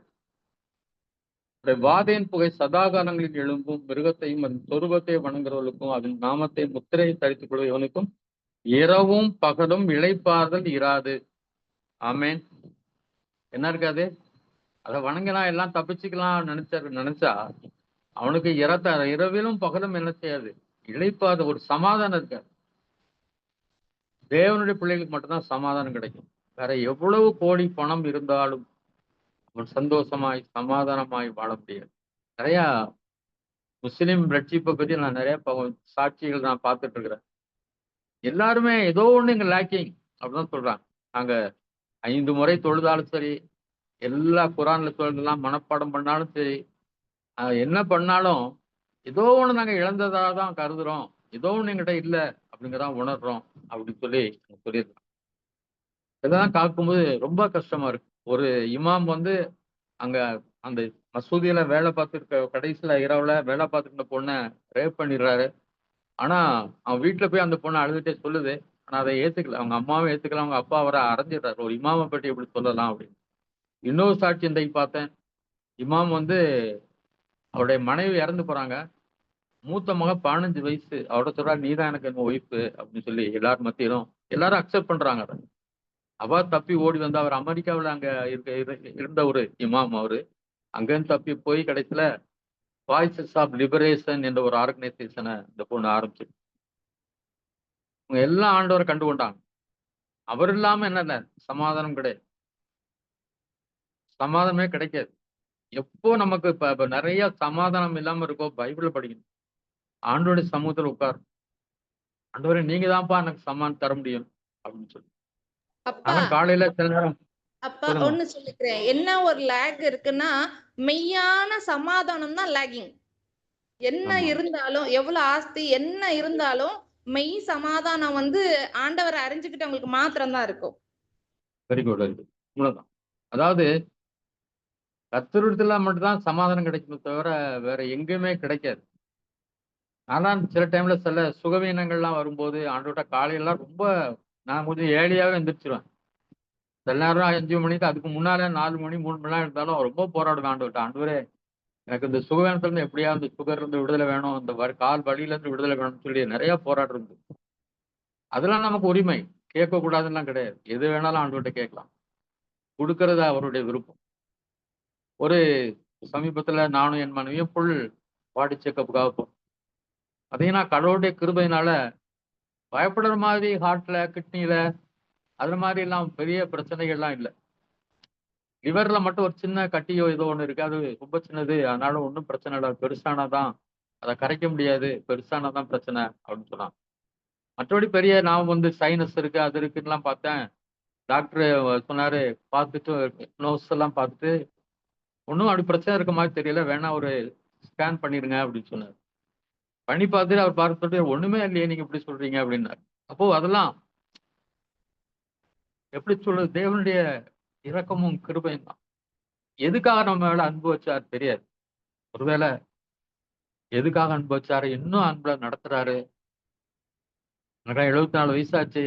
வாதையின் புகை சதாகாலங்களில் எழும்பும் மிருகத்தையும் அதன் சொரூபத்தை வணங்குறவர்களுக்கும் அதன் நாமத்தை முத்திரையை தரித்துக் கொள்வவனுக்கும் இரவும் பகலும் இளைப்பாறுதல் இராது. ஆமேன். என்ன இருக்காது? அதை வணங்கினா எல்லாம் தப்பிச்சுக்கலாம் நினைச்சா அவனுக்கு இரவிலும் பகலும் என்ன செய்யாது? இளைப்பாத ஒரு சமாதானம் இருக்காது. தேவனுடைய பிள்ளைகளுக்கு மட்டும்தான் சமாதானம் கிடைக்கும். வேற எவ்வளவு கோடி பணம் இருந்தாலும் அவன் சந்தோஷமாய் சமாதானமாய் வாழ முடியாது. நிறைய முஸ்லிம் ரட்சிப்பை பத்தி நான் நிறைய சாட்சிகள் நான் பார்த்துட்டு இருக்கிறேன். எல்லாருமே ஏதோ ஒண்ணு இங்க லேக்கிங் அப்படிதான் சொல்றாங்க. நாங்க 5 முறை தொழுதாலும் சரி, எல்லா குரான்ல தொழுதெல்லாம் மனப்பாடம் பண்ணாலும் சரி, என்ன பண்ணாலும் ஏதோ ஒண்ணு நாங்க இழந்ததாக தான் கருதுறோம், ஏதோ ஒண்ணு எங்கிட்ட இல்லை அப்படிங்கிறதான் உணர்றோம் அப்படின்னு சொல்லியிருக்கோம். இதெல்லாம் காக்கும்போது ரொம்ப கஷ்டமா இருக்கு. ஒரு இமாம் அங்க அந்த மசூதியில வேலை பார்த்துருக்க கடைசியில இரவுல வேலை பார்த்துருந்த பொண்ணை ரேப் பண்ணிடுறாரு. ஆனா அவன் வீட்டுல போய் அந்த பொண்ணை அழுதுட்டே சொல்லுது. ஆனா அதை ஏத்துக்கல, அவங்க அம்மாவும் ஏத்துக்கல, அவங்க அப்பா அவரை அரைஞ்சிடுறாரு. ஒரு இமாமை பற்றி எப்படி சொல்லலாம் அப்படின்னு. இன்னொரு சாட்சி இன்றைக்கு பார்த்தேன். இமாம் அவருடைய மனைவி இறந்து போறாங்க. மூத்த மகன் 15 வயசு. அவரோட சொல்றா, நீதான் எனக்கு என்ன ஒய்ஃபு அப்படின்னு சொல்லி எல்லாரும் மத்தியிலும் எல்லாரும் அக்செப்ட் பண்றாங்க. அதை அவ தப்பி ஓடி வந்து அவர் அமெரிக்காவில் அங்க இருந்த ஒரு இமாம். அவரு அங்கேருந்து தப்பி போய் கடைசியில வாய்ஸஸ் ஆஃப் லிபரேஷன் என்ற ஒரு ஆர்கனைசேஷனை இந்த பொண்ணு ஆரம்பிச்சு அவங்க எல்லா ஆண்டவரை கண்டுகொண்டாங்க. அவர் இல்லாம என்ன சமாதானம் கிடையாது, சமாதானமே கிடைக்காது. எப்போ நமக்கு இப்ப நிறைய சமாதானம் இல்லாம இருக்கோ பைபிளை படிக்கணும், ஆண்டோடைய சமூகத்தில் உட்கார், ஆண்டவரை நீங்க தான்ப்பா எனக்கு சமாதானம் தர முடியும் அப்படின்னு சொல்லி. ஆனா காலையில சில நேரம் அப்ப ஒண்ணு சொல்லிக்கிறேன், என்ன ஒரு லேக் இருக்குன்னா மெய்யான சமாதானம் தான் லேகிங். என்ன இருந்தாலும் எவ்வளவு ஆஸ்தி என்ன இருந்தாலும் மெய் சமாதானம் ஆண்டவரை அறிஞ்சுக்கிட்டவங்களுக்கு மாத்திரம் தான் இருக்கும். Very good, very good. இவ்வளவுதான். அதாவது கர்த்தரிடத்துல மட்டும்தான் சமாதானம் கிடைக்குமே தவிர வேற எங்கேயுமே கிடைக்காது. ஆனா சில டைம்ல சில சுகவீனங்கள்லாம் வரும்போது ஆண்டோட்ட காலையெல்லாம் ரொம்ப நான் கொஞ்சம் ஏழியாவே எந்திரிச்சிருவேன். சில நேரம் 5 மணிக்கு, அதுக்கு முன்னாலே 4 மணி 3 மணிலாம் இருந்தாலும் ரொம்ப போராடுவேன் ஆண்டவர்கிட்ட. ஆண்டவரே எனக்கு இந்த சுகவீனத்துல இருந்து எப்படியா இந்த சுகர் இருந்து விடுதலை வேணும், இந்த கால் வலியில இருந்து விடுதலை வேணும்னு சொல்லி நிறைய போராடுறது. அதெல்லாம் நமக்கு உரிமை, கேட்க கூடாதுலாம் கிடையாது. எது வேணாலும் ஆண்டவர்கிட்ட கேட்கலாம், கொடுக்கறது அவருடைய விருப்பம். ஒரு சமீபத்துல நானும் என் மனைவியும் ஃபுல் பாடி செக்கப்புக்காக போறோம். அதையும் நான் கடவுளுடைய கிருபையினால பயப்படுற மாதிரி ஹார்ட்ல கிட்னில அது மாதிரி எல்லாம் பெரிய பிரச்சனைகள்லாம் இல்லை. லிவர்ல மட்டும் ஒரு சின்ன கட்டியோ ஏதோ ஒண்ணு இருக்கு, அது ரொம்ப சின்னது, அதனால ஒன்றும் பிரச்சனை இல்லை, பெருசானாதான் அதை கரைக்க முடியாது, பெருசானாதான் பிரச்சனை அப்படின்னு சொன்னான். மற்றபடி பெரிய நான் சைனஸ் இருக்கு அது இருக்குன்னு பார்த்தேன். டாக்டர் சொன்னாரு, பார்த்துட்டு நோஸ் எல்லாம் பார்த்துட்டு ஒன்றும் அப்படி பிரச்சனை இருக்க மாதிரி தெரியல, வேணா ஒரு ஸ்கேன் பண்ணிடுங்க அப்படின்னு சொன்னார். பண்ணி பார்த்துட்டு அவர் பார்த்துட்டு ஒண்ணுமே இல்லையே நீங்க இப்படி சொல்றீங்க அப்படின்னாரு. அப்போ அதெல்லாம் எப்படி சொல்றது, தேவனுடைய இரக்கமும் கிருபையும் தான். எதுக்காக நம்ம மேல அன்பு வச்சார் தெரியாது. ஒருவேளை எதுக்காக அன்பு வச்சாரு, இன்னும் அன்புல நடத்துறாரு. எனக்கு 74 வயசாச்சு,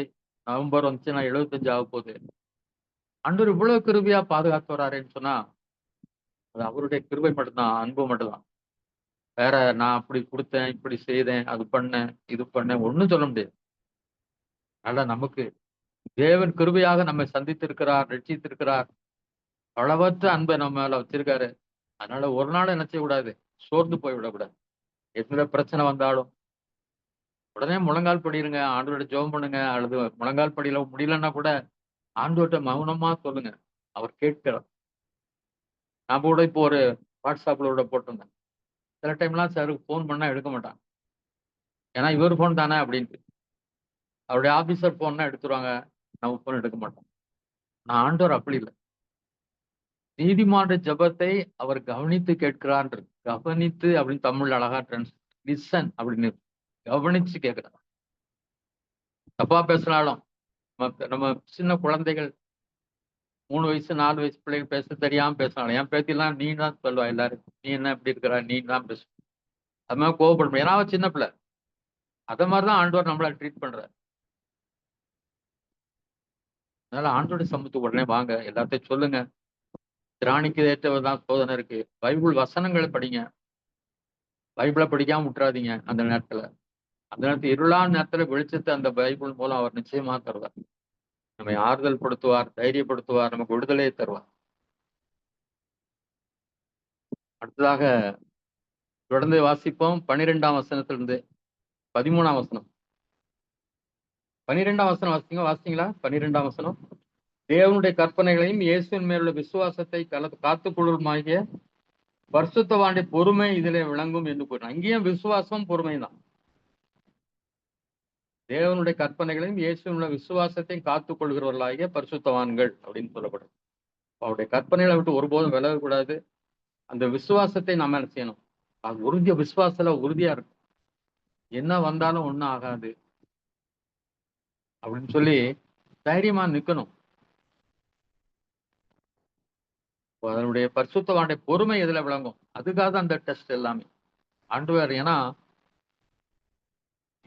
நவம்பர் வந்துச்சு, நான் 75 ஆக போகுது. ஆண்டவர் இவ்வளவு கிருபையா பாதுகாத்து வராருன்னு சொன்னா அது அவருடைய கிருபை மட்டும்தான், அன்பு மட்டும்தான். வேற நான் அப்படி கொடுத்தேன், இப்படி செய்தேன், அது பண்ணேன், இது பண்ணேன், ஒன்றும் சொல்ல முடியாது. அதனால நமக்கு தேவன் கிருபையாக நம்மை சந்தித்திருக்கிறார், ரட்சித்திருக்கிறார், அளவற்ற அன்பை நம்ம மேல வச்சிருக்காரு. அதனால ஒரு நாள் என்ன செய்யக்கூடாது, சோர்ந்து போய் விடக்கூடாது. எந்த பிரச்சனை வந்தாலும் உடனே முழங்கால் படிடுங்க, ஆண்டோட ஜெபம் பண்ணுங்க. அல்லது முழங்கால் படியில முடியலன்னா கூட ஆண்டோட்ட மௌனமா சொல்லுங்க, அவர் கேட்கிறார். நான் கூட இப்போ ஒரு வாட்ஸ்அப்ல கூட போட்டிருந்தேன். சில டைம்லாம் சாருக்கு ஃபோன் பண்ணா எடுக்க மாட்டாங்க, ஏன்னா இவர் ஃபோன் தானே அப்படின்ட்டு. அவருடைய ஆபீசர் ஃபோன்னா எடுத்துருவாங்க, நம்ம ஃபோன் எடுக்க மாட்டோம். நான் ஆண்டவர் அப்படி இல்லை. நீதிமான ஜபத்தை அவர் கவனித்து கேட்கிறான். கவனித்து அப்படின்னு தமிழ் அழகா லிசன் அப்படின்னு கவனிச்சு கேட்கிறார். தப்பா பேசினாலும் நம்ம சின்ன குழந்தைகள் 3 வயசு 4 வயசு பிள்ளைகள் பேச தெரியாம பேசினாலும், என் பேத்திலாம் நீ தான் சொல்லுவா எல்லாரும், நீ என்ன இப்படி இருக்கிறா, நீ தான் பேச. அது மாதிரி கோவப்படும். ஏன்னா அவன் சின்ன பிள்ளை. அத மாதிரிதான் ஆண்டவர் நம்மள ட்ரீட் பண்றாரு. அதனால ஆண்டோட சமூகத்துக்கு உடனே வாங்க, எல்லாத்தையும் சொல்லுங்க. திராணிக்கு ஏற்றவர்தான் சோதனை இருக்கு. பைபிள் வசனங்களை படிங்க. பைபிளை படிக்காம விட்டுறாதீங்க அந்த நேரத்துல. அந்த நேரத்துல இருளான நேரத்துல வெளிச்சத்தை அந்த பைபிள் மூலம் அவர் நிச்சயமா தருவார். நம்மை ஆறுதல் படுத்துவார், தைரியப்படுத்துவார், நமக்கு விடுதலையை தருவார். அடுத்ததாக தொடர்ந்து வாசிப்போம் 12ஆம் வசனத்திலிருந்து 13ஆம் வசனம். 12ஆம் வசனம் வாசிங்களா? 12ஆம் வசனம். தேவனுடைய கற்பனைகளையும் இயேசுவின் மேலுள்ள விசுவாசத்தை காத்துக் கொள்ளுமாகிய பரிசுத்தவானுடைய பொறுமை இதிலே விளங்கும் என்று கூறினார். அங்கேயும் விசுவாசம் பொறுமை தான். தேவனுடைய கற்பனைகளையும் இயேசுவின் உள்ள விசுவாசத்தையும் காத்துக் கொள்கிறவர்களாகிய பரிசுத்தவான்கள் அப்படின்னு சொல்லப்படும். அவருடைய கற்பனைகளை விட்டு ஒருபோதும் விலகக்கூடாது. அந்த விசுவாசத்தை நம்ம என்ன செய்யணும்? அது உறுதிய விசுவாசத்துல உறுதியா இருக்கும். என்ன வந்தாலும் ஒண்ணும் ஆகாது அப்படின்னு சொல்லி தைரியமா நிக்கணும். அதனுடைய பரிசுத்தவானுடைய பொறுமை எதுல விளங்கும்? அதுக்காக தான் அந்த டெஸ்ட் எல்லாமே. ஆண்டவர் ஏன்னா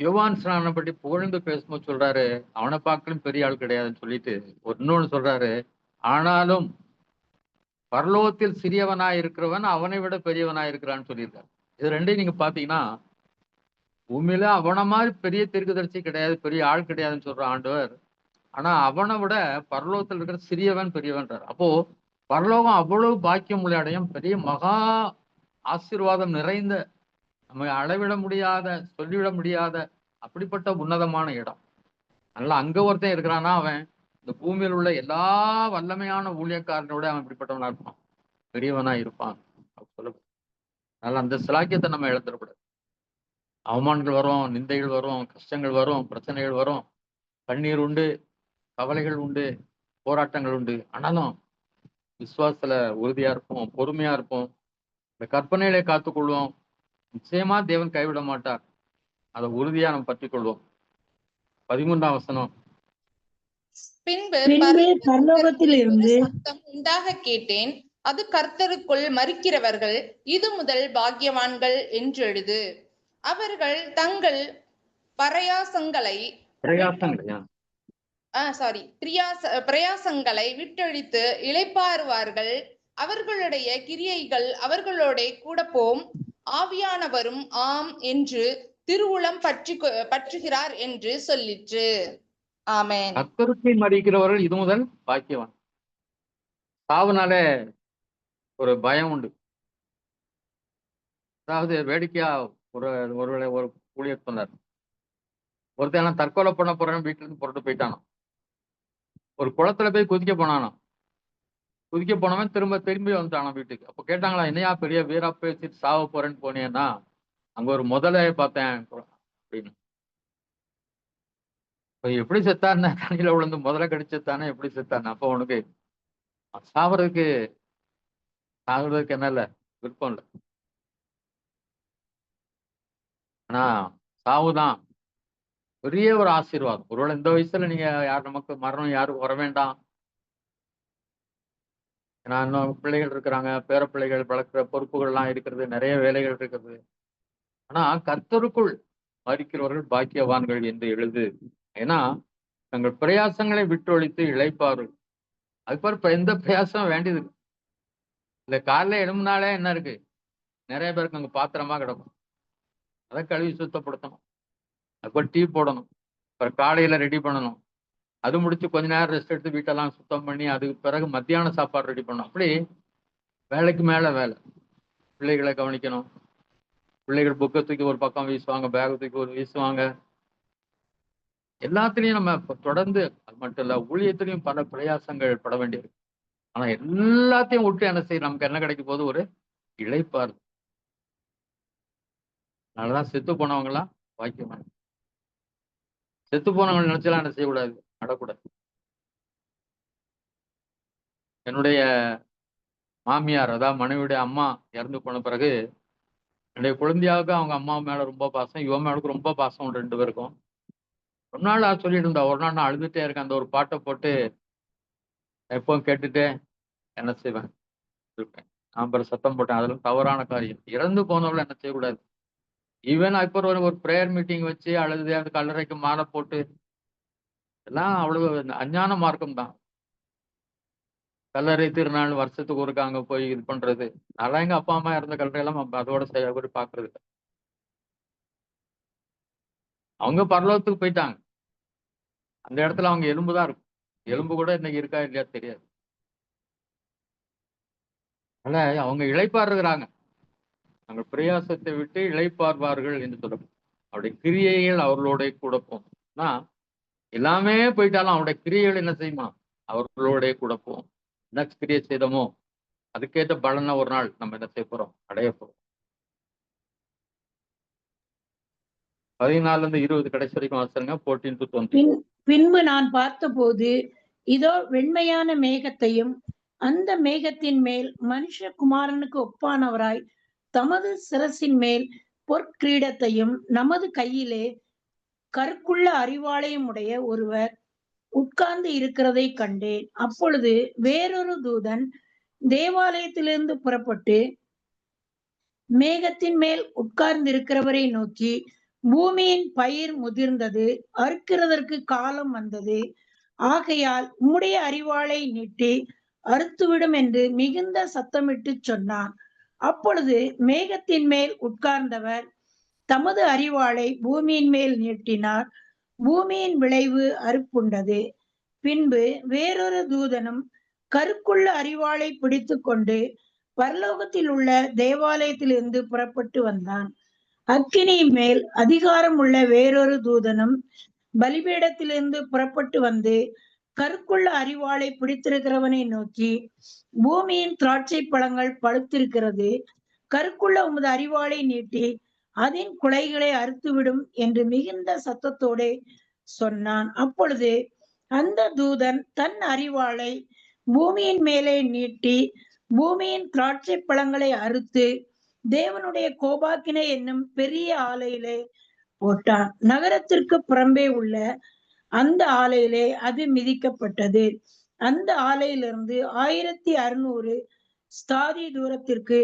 யோவான் ஸ்நானம் பற்றி புகழ்ந்து பேசும்போது சொல்றாரு, அவனை பார்க்கலும் பெரிய ஆள் கிடையாதுன்னு சொல்லிட்டு இன்னொன்னு சொல்றாரு, ஆனாலும் பரலோகத்தில் சிறியவனாய் இருக்கிறவன் அவனை விட பெரியவனாய் இருக்கிறான்னு சொல்லியிருக்காரு. இது ரெண்டையும் நீங்க பாத்தீங்கன்னா உண்மையில அவனை மாதிரி பெரிய தீர்க்கதரிசி கிடையாது, பெரிய ஆள் கிடையாதுன்னு சொல்ற ஆண்டவர். ஆனா அவனை விட பரலோகத்தில் இருக்கிற சிறியவன் பெரியவன்றார். அப்போ பரலோகம் அவ்வளவு பாக்கியம் உள்ள அடையும், பெரிய மகா ஆசீர்வாதம் நிறைந்த, நம்ம அளவிட முடியாத, சொல்லிவிட முடியாத அப்படிப்பட்ட உன்னதமான இடம். அதனால அங்க ஒருத்தன் இருக்கிறான்னா அவன் இந்த பூமியில் உள்ள எல்லா வல்லமையான ஊழியக்காரனோட அவன் இப்படிப்பட்டவனா இருப்பான், பெரியவனா இருப்பான் சொல்ல. அதனால அந்த சிலாக்கியத்தை நம்ம இழந்துடக்கூடாது. அவமானங்கள் வரும், நிந்தைகள் வரும், கஷ்டங்கள் வரும், பிரச்சனைகள் வரும், கண்ணீர் உண்டு, கவலைகள் உண்டு, போராட்டங்கள் உண்டு. ஆனாலும் விசுவாசத்துல உறுதியா இருப்போம், பொறுமையா இருப்போம், இந்த கற்பனைகளை காத்துக்கொள்வோம். நிச்சயமா தேவன் கைவிட மாட்டார். அதை உறுதியா நம்ம பற்றிக் கொள்வோம். 13ஆம் வசனம். பின்பு பரலோகத்தில் இருந்து சத்தம் உண்டாக கேட்டேன், அது கர்த்தருக்குள் மரிக்கிறவர்கள் இது முதல் பாக்கியவான்கள் என்று எழுது. அவர்கள் தங்கள் பிரயாசங்களை விட்டொழித்து இளைப்பாறுவார்கள். அவர்களுடைய கிரியைகள் அவர்களோட கூட போம். ஆவியானவரும் ஆம் என்று திருவுளம் பற்றுகிறார் என்று சொல்லிற்று. ஆமென். கர்த்தருக்குள் மரிக்கிறவர்கள் இது முதல் பாக்கியவான். சாவுனாலே ஒரு பயம் உண்டு. அதாவது வேடிக்கையா ஒரு ஊழியர் சொன்னார், ஒருத்தன் தற்கொலை பண்ண போறேன்னு வீட்டுல இருந்து புறட்டு போயிட்டானோ, ஒரு குளத்துல போய் குதிக்க போனானோ, குதிக்க போனவன் திரும்பி வந்துட்டானோ வீட்டுக்கு. அப்ப கேட்டாங்களா, என்னையா பெரிய வீரா பேசிட்டு சாவ போறேன்னு போனேன்னா, அங்க ஒரு முதலைய பார்த்தேன் அப்படின்னு. எப்படி செத்தான்னு தண்ணியில விழுந்து முதல்ல கடிச்சத்தானே எப்படி செத்தானே? அப்ப உனக்கு சாவறதுக்கு என்ன இல்ல, விருப்பம் இல்லை. ஆனா சாவுதான் பெரிய ஒரு ஆசீர்வாதம். ஒருவேளை இந்த வயசுல நீங்க நமக்கு மரணம் யாரும் வர வேண்டாம். ஏன்னா இன்னும் பிள்ளைகள் இருக்கிறாங்க, பேர பிள்ளைகள் வளர்க்குற பொறுப்புகள்லாம் இருக்கிறது, நிறைய வேலைகள் இருக்கிறது. ஆனா கர்த்தருக்குள் மரிக்கிறவர்கள் பாக்கியவான்கள் என்று எழுது. ஏன்னா தங்கள் பிரயாசங்களை விட்டொழித்து இளைப்பாரு. அதுக்கு எந்த பிரயாசம் வேண்டியது இந்த காலைல எழும்பினாலே என்ன இருக்கு, நிறைய பேருக்கு அங்க பாத்திரமா கிடக்கும், அதை கழுவி சுத்தப்படுத்தணும். அதுக்கு டீ போடணும், அப்புறம் காலையில ரெடி பண்ணணும், அது முடிச்சு கொஞ்ச நேரம் ரெஸ்ட் எடுத்து வீட்டெல்லாம் சுத்தம் பண்ணி அதுக்கு பிறகு மத்தியான சாப்பாடு ரெடி பண்ணணும். அப்படி வேலைக்கு மேல வேலை. பிள்ளைகளை கவனிக்கணும், பிள்ளைகள் புக்கை தூக்கி ஒரு பக்கம் வீசுவாங்க, பேகை தூக்கி ஒரு வீசுவாங்க. எல்லாத்துலயும் நம்ம தொடர்ந்து, அது மட்டும் இல்ல ஊழியத்திலையும் பல பிரயாசங்கள் பட வேண்டியிருக்கு. ஆனா எல்லாத்தையும் விட்டு என்ன செய்ய, நமக்கு என்ன கிடைக்க போது? ஒரு இளைப்பாறு. அதனாலதான் செத்து போனவங்கலாம் வாய்க்குவாங்க. செத்து போனவங்க நினைச்சலாம் என்ன செய்யக்கூடாது, நடக்கூடாது. என்னுடைய மாமியார், அதாவது மனைவியுடைய அம்மா இறந்து போன பிறகு என்னுடைய குழந்தையாவுக்கு அவங்க அம்மா மேல ரொம்ப பாசம், இவன் மேலுக்கு ரொம்ப பாசம், ரெண்டு பேருக்கும். ஒரு நாள் சொல்லிட்டு இருந்தா, ஒரு நாள் நான் அழுதுட்டே இருக்கேன், அந்த ஒரு பாட்டை போட்டு எப்பவும் கேட்டுட்டே என்ன செய்வேன் இருப்பேன். நான் பிற சத்தம் போட்டேன், அதெல்லாம் தவறான காரியம். இறந்து போனவள என்ன செய்யக்கூடாது, ஈவன் இப்போ ஒரு ப்ரேயர் மீட்டிங் வச்சு அல்லது அந்த கல்லறைக்கு மாலை போட்டு எல்லாம் அவ்வளவு அஞ்ஞான மார்க்கம் தான். கல்லறை திருநாள் வருஷத்துக்கு ஒருக்கா அங்க போய் இது பண்றது. அதெல்லாம் எங்க அப்பா அம்மா இறந்த கல்லறையெல்லாம் அதோட போய் பாக்குறது. அவங்க பரலோகத்துக்கு போயிட்டாங்க. அந்த இடத்துல அவங்க எலும்பு தான் இருக்கும். எலும்பு கூட இன்னைக்கு இருக்கா இல்லையா தெரியாது. அதனால அவங்க இளைப்பாறுகிறாங்க. அவங்க பிரயாசத்தை விட்டு இளைப்பார்வார்கள் என்று சொல்லப்படும். அவருடைய கிரியைகள் அவர்களோட கூட போகும். எல்லாமே போயிட்டாலும் அவருடைய கிரியைகள் என்ன செய்யுமா? அவர்களோட கூட போகும். என்ன கிரியை செய்தோமோ அதுக்கேற்ற பலனை ஒரு நாள் நம்ம என்ன செய்ய போறோம்? அடைய போறோம். 14-20 கடைசி வரைக்கும் வாசிங்க. 14 to 20. பின்பு நான் பார்த்தபோது இதோ வெண்மையான மேகத்தையும் அந்த மேகத்தின் மேல் மனுஷகுமாரனுக்கு ஒப்பானவராய் தமது சிரசின் மேல் பொற்கிரீடத்தையும் நமது கையிலே கருக்குள்ள அறிவாளையும் உடைய ஒருவர் உட்கார்ந்து இருக்கிறதை கண்டேன். அப்பொழுது வேறொரு தூதன் தேவாலயத்திலிருந்து புறப்பட்டு மேகத்தின் மேல் உட்கார்ந்து இருக்கிறவரை நோக்கி, பூமியின் பயிர் முதிர்ந்தது, அறுக்கிறதற்கு காலம் வந்தது, ஆகையால் உம்முடைய அறிவாளை நீட்டி அறுத்துவிடும் என்று மிகுந்த சத்தமிட்டு சொன்னான். அப்பொழுது மேகத்தின் மேல் உட்கார்ந்தவர் தமது அறிவாளை பூமியின் மேல் நீட்டினார். பூமியின் விளைவு அறுப்புண்டது. பின்பு வேறொரு தூதனும் கருக்குள்ள அறிவாளை பிடித்து கொண்டு பரலோகத்தில் உள்ள தேவாலயத்திலிருந்து புறப்பட்டு வந்தான். அக்கினியின் மேல் அதிகாரம் உள்ள வேறொரு தூதனும் பலிபீடத்திலிருந்து புறப்பட்டு வந்து கருக்குள்ள அறிவாளை பிடித்திருக்கிறவனை நோக்கி, பூமியின் திராட்சை பழங்கள் பழுத்திருக்கிறது, கருக்குள்ள உமது அறிவாளை நீட்டி அதன் குலைகளை அறுத்துவிடும் என்று மிகுந்த சத்தத்தோடு சொன்னான். அப்பொழுது அந்த தூதன் தன் அறிவாளை பூமியின் மேலே நீட்டி பூமியின் திராட்சை பழங்களை அறுத்து தேவனுடைய கோபாக்கினை என்னும் பெரிய ஆலையிலே போட்டான். நகரத்திற்கு புறம்பே உள்ள அந்த ஆலையிலே அது மிதிக்கப்பட்டது. அந்த ஆலையிலிருந்து 1600 ஸ்தாதி தூரத்திற்கு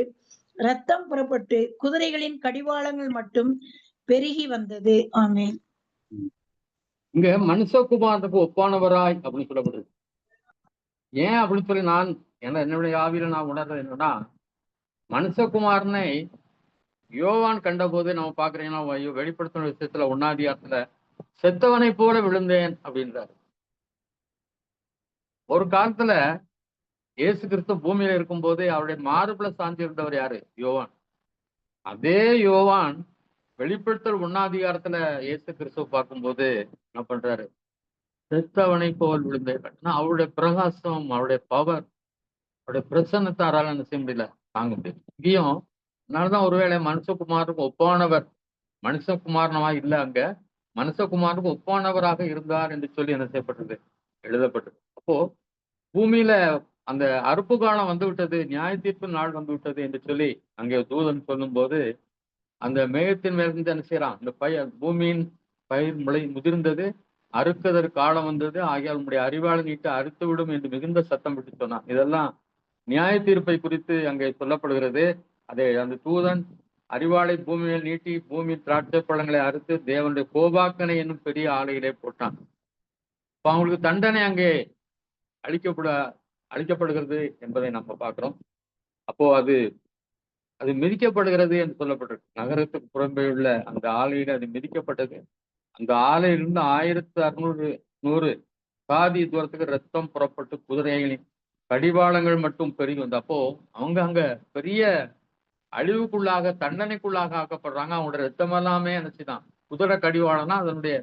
ரத்தம் புறப்பட்டு குதிரைகளின் கடிவாளங்கள் மட்டும் பெருகி வந்தது. ஆமென். இங்க மனுஷகுமாரனுக்கு ஒப்பானவராய் அப்படின்னு சொல்லப்படுது. ஏன் அப்படின்னு சொல்லி நான் என்னுடைய ஆவியில நான் உணர்றது என்னன்னா, மனுஷகுமாரனை யோவான் கண்ட போது நம்ம பாக்குறீங்கன்னா வெளிப்படுத்தின விஷயத்துல 1ஆம் அதிகாரத்துல செத்தவனை போல விழுந்தேன் அப்படின்றாரு. ஒரு காலத்துல இயேசு கிறிஸ்து பூமியில இருக்கும் போது அவருடைய மார்புல சார்ந்து இருந்தவர் யாரு? யோவான். அதே யோவான் வெளிப்படுத்தல் 1ஆம் அதிகாரத்துல இயேசு கிறிஸ்துவ பார்க்கும்போது என்ன பண்றாரு? செத்தவனை போல் விழுந்தேன். அவருடைய பிரகாசம், அவருடைய பவர், அவருடைய பிரசன்னத்தாரால என்ன செய்ய முடியல, தாங்க முடியும். இங்கேயும் அதனாலதான் ஒருவேளை மனுஷகுமாருக்கு ஒப்பானவர், மனுஷகுமாரனவா இல்ல, அங்க மனுஷகுமாருக்கு ஒப்பானவராக இருந்தார் என்று சொல்லி என்ன செய்யப்பட்டது? எழுதப்பட்டது. அப்போ பூமியில அந்த அறுப்பு காலம் வந்து விட்டது, நியாய தீர்ப்பு நாள் வந்து விட்டது என்று சொல்லி அங்கே தூதன் சொல்லும் போது அந்த மேகத்தின் மேலிருந்து என்ன செய்யறான்? இந்த பூமியின் பயிர் முதிர்ந்தது, அறுக்கதற்கு காலம் வந்தது, ஆகியால் உங்களுடைய அறிவாளை நீட்டு அறுத்து விடும் என்று மிகுந்த சத்தம் விட்டு சொன்னான். இதெல்லாம் நியாய தீர்ப்பை குறித்து அங்கே சொல்லப்படுகிறது. அதை அந்த தூதன் அறிவாளை பூமியில் நீட்டி பூமியின் திராட்சை பழங்களை அறுத்து தேவனுடைய கோபாக்கனை என்னும் பெரிய ஆலையிலே போட்டான். இப்ப அவங்களுக்கு தண்டனை அங்கே அளிக்கப்படுகிறது என்பதை நம்ம பார்க்கிறோம். அப்போ அது மிதிக்கப்படுகிறது என்று சொல்லப்பட்டிருக்கு. நகரத்துக்கு புறம்பே உள்ள அந்த ஆலையில அது மிதிக்கப்பட்டது. அந்த ஆலையிலிருந்து 1600 சாதி தூரத்துக்கு ரத்தம் புறப்பட்டு குதிரைகளின் கடிவாளங்கள் மட்டும் பெருகி வந்து, அப்போ அவங்க அங்க பெரிய அழிவுக்குள்ளாக, தண்டனைக்குள்ளாக ஆக்கப்படுறாங்க. அவங்களோட ரத்தம் எல்லாமே நினைச்சுதான் குதிரை கடிவாளம்னா அதனுடைய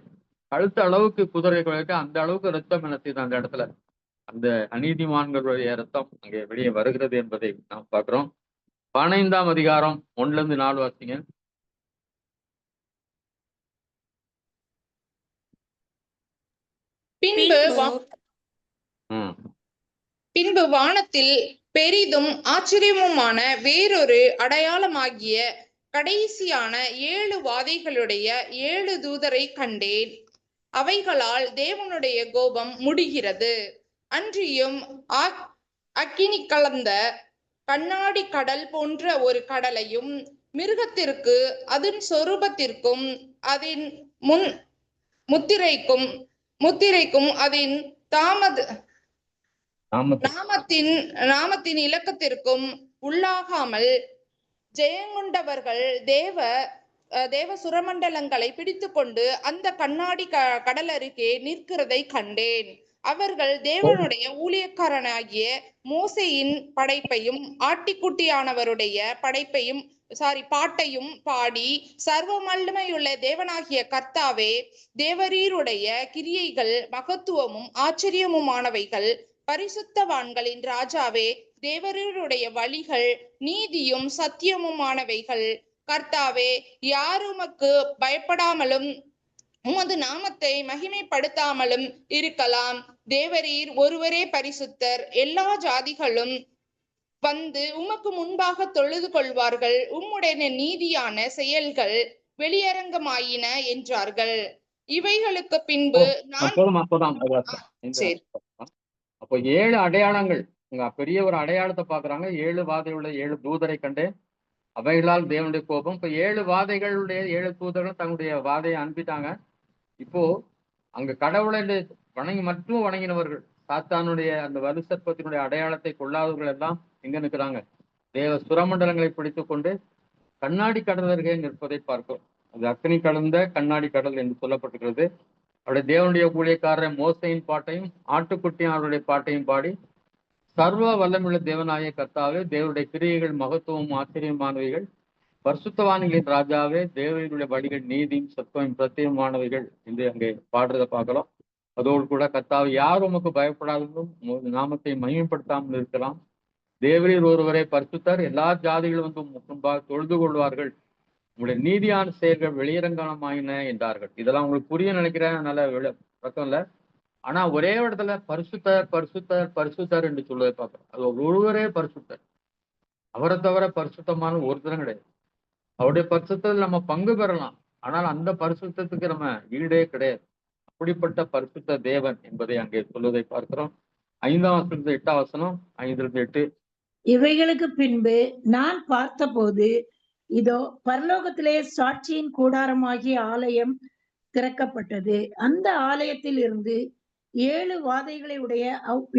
கழுத்து அளவுக்கு குதிரைகளுக்கு அந்த அளவுக்கு ரத்தம் நினைச்சுதான் அந்த இடத்துல அந்த அநீதிமான்களுடைய ரத்தம் அங்கே வெளியே வருகிறது என்பதை நாம் பார்க்கிறோம். 15ஆம் அதிகாரம் 1-4 வாசிங்க. பின்பு வானத்தில் பெரிதும் ஆச்சரியமுமான வேறொரு அடையாளமாகிய கடைசியான 7 வாதைகளுடைய 7 தூதரை கண்டேன். அவைகளால் தேவனுடைய கோபம் முடிகிறது. அன்றியும் அக்கினி கலந்த கண்ணாடி கடல் போன்ற ஒரு கடலையும் மிருகத்திற்கு அதன் சொரூபத்திற்கும் அதன் முத்திரைக்கும் அதன் நாமத்தின் இலக்கத்திற்கும் உள்ளாகாமல் ஜெயங்கொண்டவர்கள் தேவ சுரமண்டலங்களை பிடித்துக்கொண்டு அந்த கண்ணாடி கடல் அருகே நிற்கிறதை கண்டேன். அவர்கள் தேவனுடைய ஊழியக்காரனாகிய மோசேயின் படைப்பையும் ஆட்டிக்குட்டியானவருடைய பாட்டையும் பாடி, சர்வ வல்லமையுள்ள தேவனாகிய கர்த்தாவே, தேவரீருடைய கிரியைகள் மகத்துவமும் ஆச்சரியமுமானவைகள். பரிசுத்தவான்களின் ராஜாவே, தேவரீருடைய வழிகள் நீதியும் சத்தியமுமானவைகள். கர்த்தாவே, யார் உமக்கு பயப்படாமலும் உமது நாமத்தை மகிமைப்படுத்தாமலும் இருக்கலாம்? தேவரீர் ஒருவரே பரிசுத்தர். எல்லா ஜாதிகளும் வந்து உமக்கு முன்பாக தொழுது கொள்வார்கள். உம்முடைய நீதியான செயல்கள் வெளியரங்கமாயின என்றார்கள். இவைகளுக்கு பின்பு அப்போ 7 அடையாளங்கள், பெரிய ஒரு அடையாளத்தை பாக்குறாங்க. 7 வாதையுள்ள 7 தூதரை கண்டு அவைகளால் தேவனுடைய கோபம். இப்ப 7 வாதைகளுடைய 7 தூதர்களும் தங்களுடைய வாதையை அனுப்பிட்டாங்க. இப்போ அங்க கடவுளை வணங்கினவர்கள், சாத்தானுடைய அந்த வலு சர்ப்பத்தினுடைய அடையாளத்தை கொள்ளாதவர்கள் எல்லாம் எங்க நிற்கிறாங்க? தேவ சுரமண்டலங்களை பிடித்துக் கொண்டு கண்ணாடி கடல் அருகே நிற்பதை பார்க்கிறோம். அது அக்னி கலந்த கண்ணாடி கடல் என்று சொல்லப்பட்டிருக்கிறது. அவருடைய தேவனுடைய ஊழியக்காரர் மோசையின் பாட்டையும் ஆட்டுக்குட்டியும் அவருடைய பாட்டையும் பாடி, சர்வ வல்லமுள்ள தேவனாய கர்த்தாவே, தேவனுடைய கிரியைகள் மகத்துவம் ஆச்சரியமானவைகள். பரிசுத்தவான்களின் ராஜாவே, தேவனுடைய வழிகள் நீதியும் சத்துவம் பிரத்யேகமானவைகள் என்று அங்கே பாடுறதை பார்க்கலாம். அதோடு கூட கர்த்தாவே, யார் உமக்கு பயப்படாததும் நாமத்தை மகிமைப்படுத்தாமல் இருக்கலாம். தேவரீர் ஒருவரை பரிசுத்தர். எல்லா ஜாதிகளும் வந்து முன்பாக தொழுது கொள்வார்கள். உங்களுடைய நீதியான செயல்கள் வெளியரங்கமாயின என்றார்கள். இதெல்லாம் உங்களுக்கு புரிய நினைக்கிறேன், நல்ல விளக்கம் இல்லை. ஆனா ஒரே இடத்துல பரிசுத்தர் பரிசுத்தர் பரிசுத்தர் என்று சொல்வதை பார்க்கிறோம். அது ஒருவரே பரிசுத்தர். அவரை தவிர பரிசுத்தமான ஒருத்தரும் கிடையாது. அவருடைய பரிசுத்தத்தில் நம்ம பங்கு பெறலாம், ஆனால் அந்த பரிசுத்தத்துக்கு நம்ம ஈடே கிடையாது. அப்படிப்பட்ட பரிசுத்த தேவன் என்பதை அங்கே சொல்வதை பார்க்கிறோம். 5ஆம் வசனத்துல 8ஆம் வசனம், 5-8. இவைகளுக்கு பின்பு நான் பார்த்தபோது, இதோ பரலோகத்திலே சாட்சியின் கூடாரமாகிய ஆலயம் திறக்கப்பட்டது. அந்த ஆலயத்தில் இருந்து 7 வாதைகளை உடைய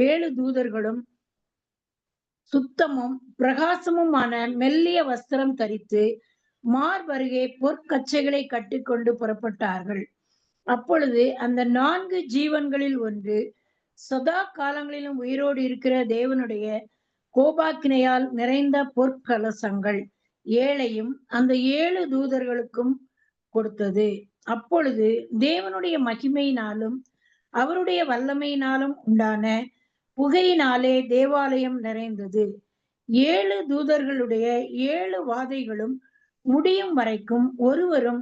7 தூதர்களும் சுத்தமும் பிரகாசமுமான மெல்லிய வஸ்திரம் தரித்து மார்பருகே பொற்கச்சைகளை கட்டிக்கொண்டு புறப்பட்டார்கள். அப்பொழுது அந்த 4 ஜீவன்களில் ஒன்று சதா காலங்களிலும் உயிரோடு இருக்கிற தேவனுடைய கோபாக்கினையால் நிறைந்த பொற்கலசங்கள் 7ஐயும் அந்த 7 தூதர்களுக்கும் கொடுத்தது. அப்பொழுது தேவனுடைய மகிமையினாலும் அவருடைய வல்லமையினாலும் உண்டான புகையினாலே தேவாலயம் நிறைந்தது. 7 தூதர்களுடைய 7 வாதைகளும் முடியும் வரைக்கும் ஒருவரும்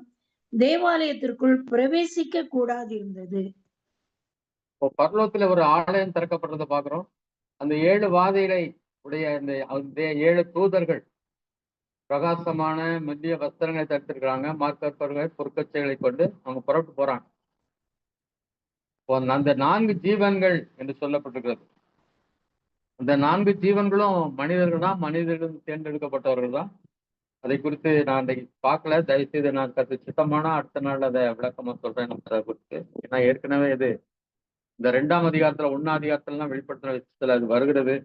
தேவாலயத்திற்குள் பிரவேசிக்க கூடாதிருந்தது. பரலோகத்துல ஒரு ஆலயம் திறக்கப்படுறதை பாக்குறோம். அந்த 7 வாதைகளை உடைய அந்த 7 தூதர்கள் பிரகாசமான மெல்லிய வஸ்திரங்களை தடுத்திருக்கிறாங்க. மார்க்கற்பர்கள் பொற்கச்சைகளை கொண்டு அவங்க புறப்பட்டு போறாங்க. அந்த 4 ஜீவன்கள் என்று சொல்லப்பட்டிருக்கிறது. அந்த 4 ஜீவன்களும் மனிதர்கள் தான், மனிதர்கள் தேர்ந்தெடுக்கப்பட்டவர்கள் தான். அதை குறித்து நான் அன்றைக்கு பார்க்கல. தயவுசெய்து நான் சித்தமான அடுத்த நாள் அதை விளக்கமா சொல்றேன் நம்ம அதை குறித்து. ஏன்னா ஏற்கனவே இது இந்த 2ஆம் அதிகாரத்துல 1ஆம் அதிகாரத்துலாம் வெளிப்படுத்தின விஷயத்துல அது வருகிறது.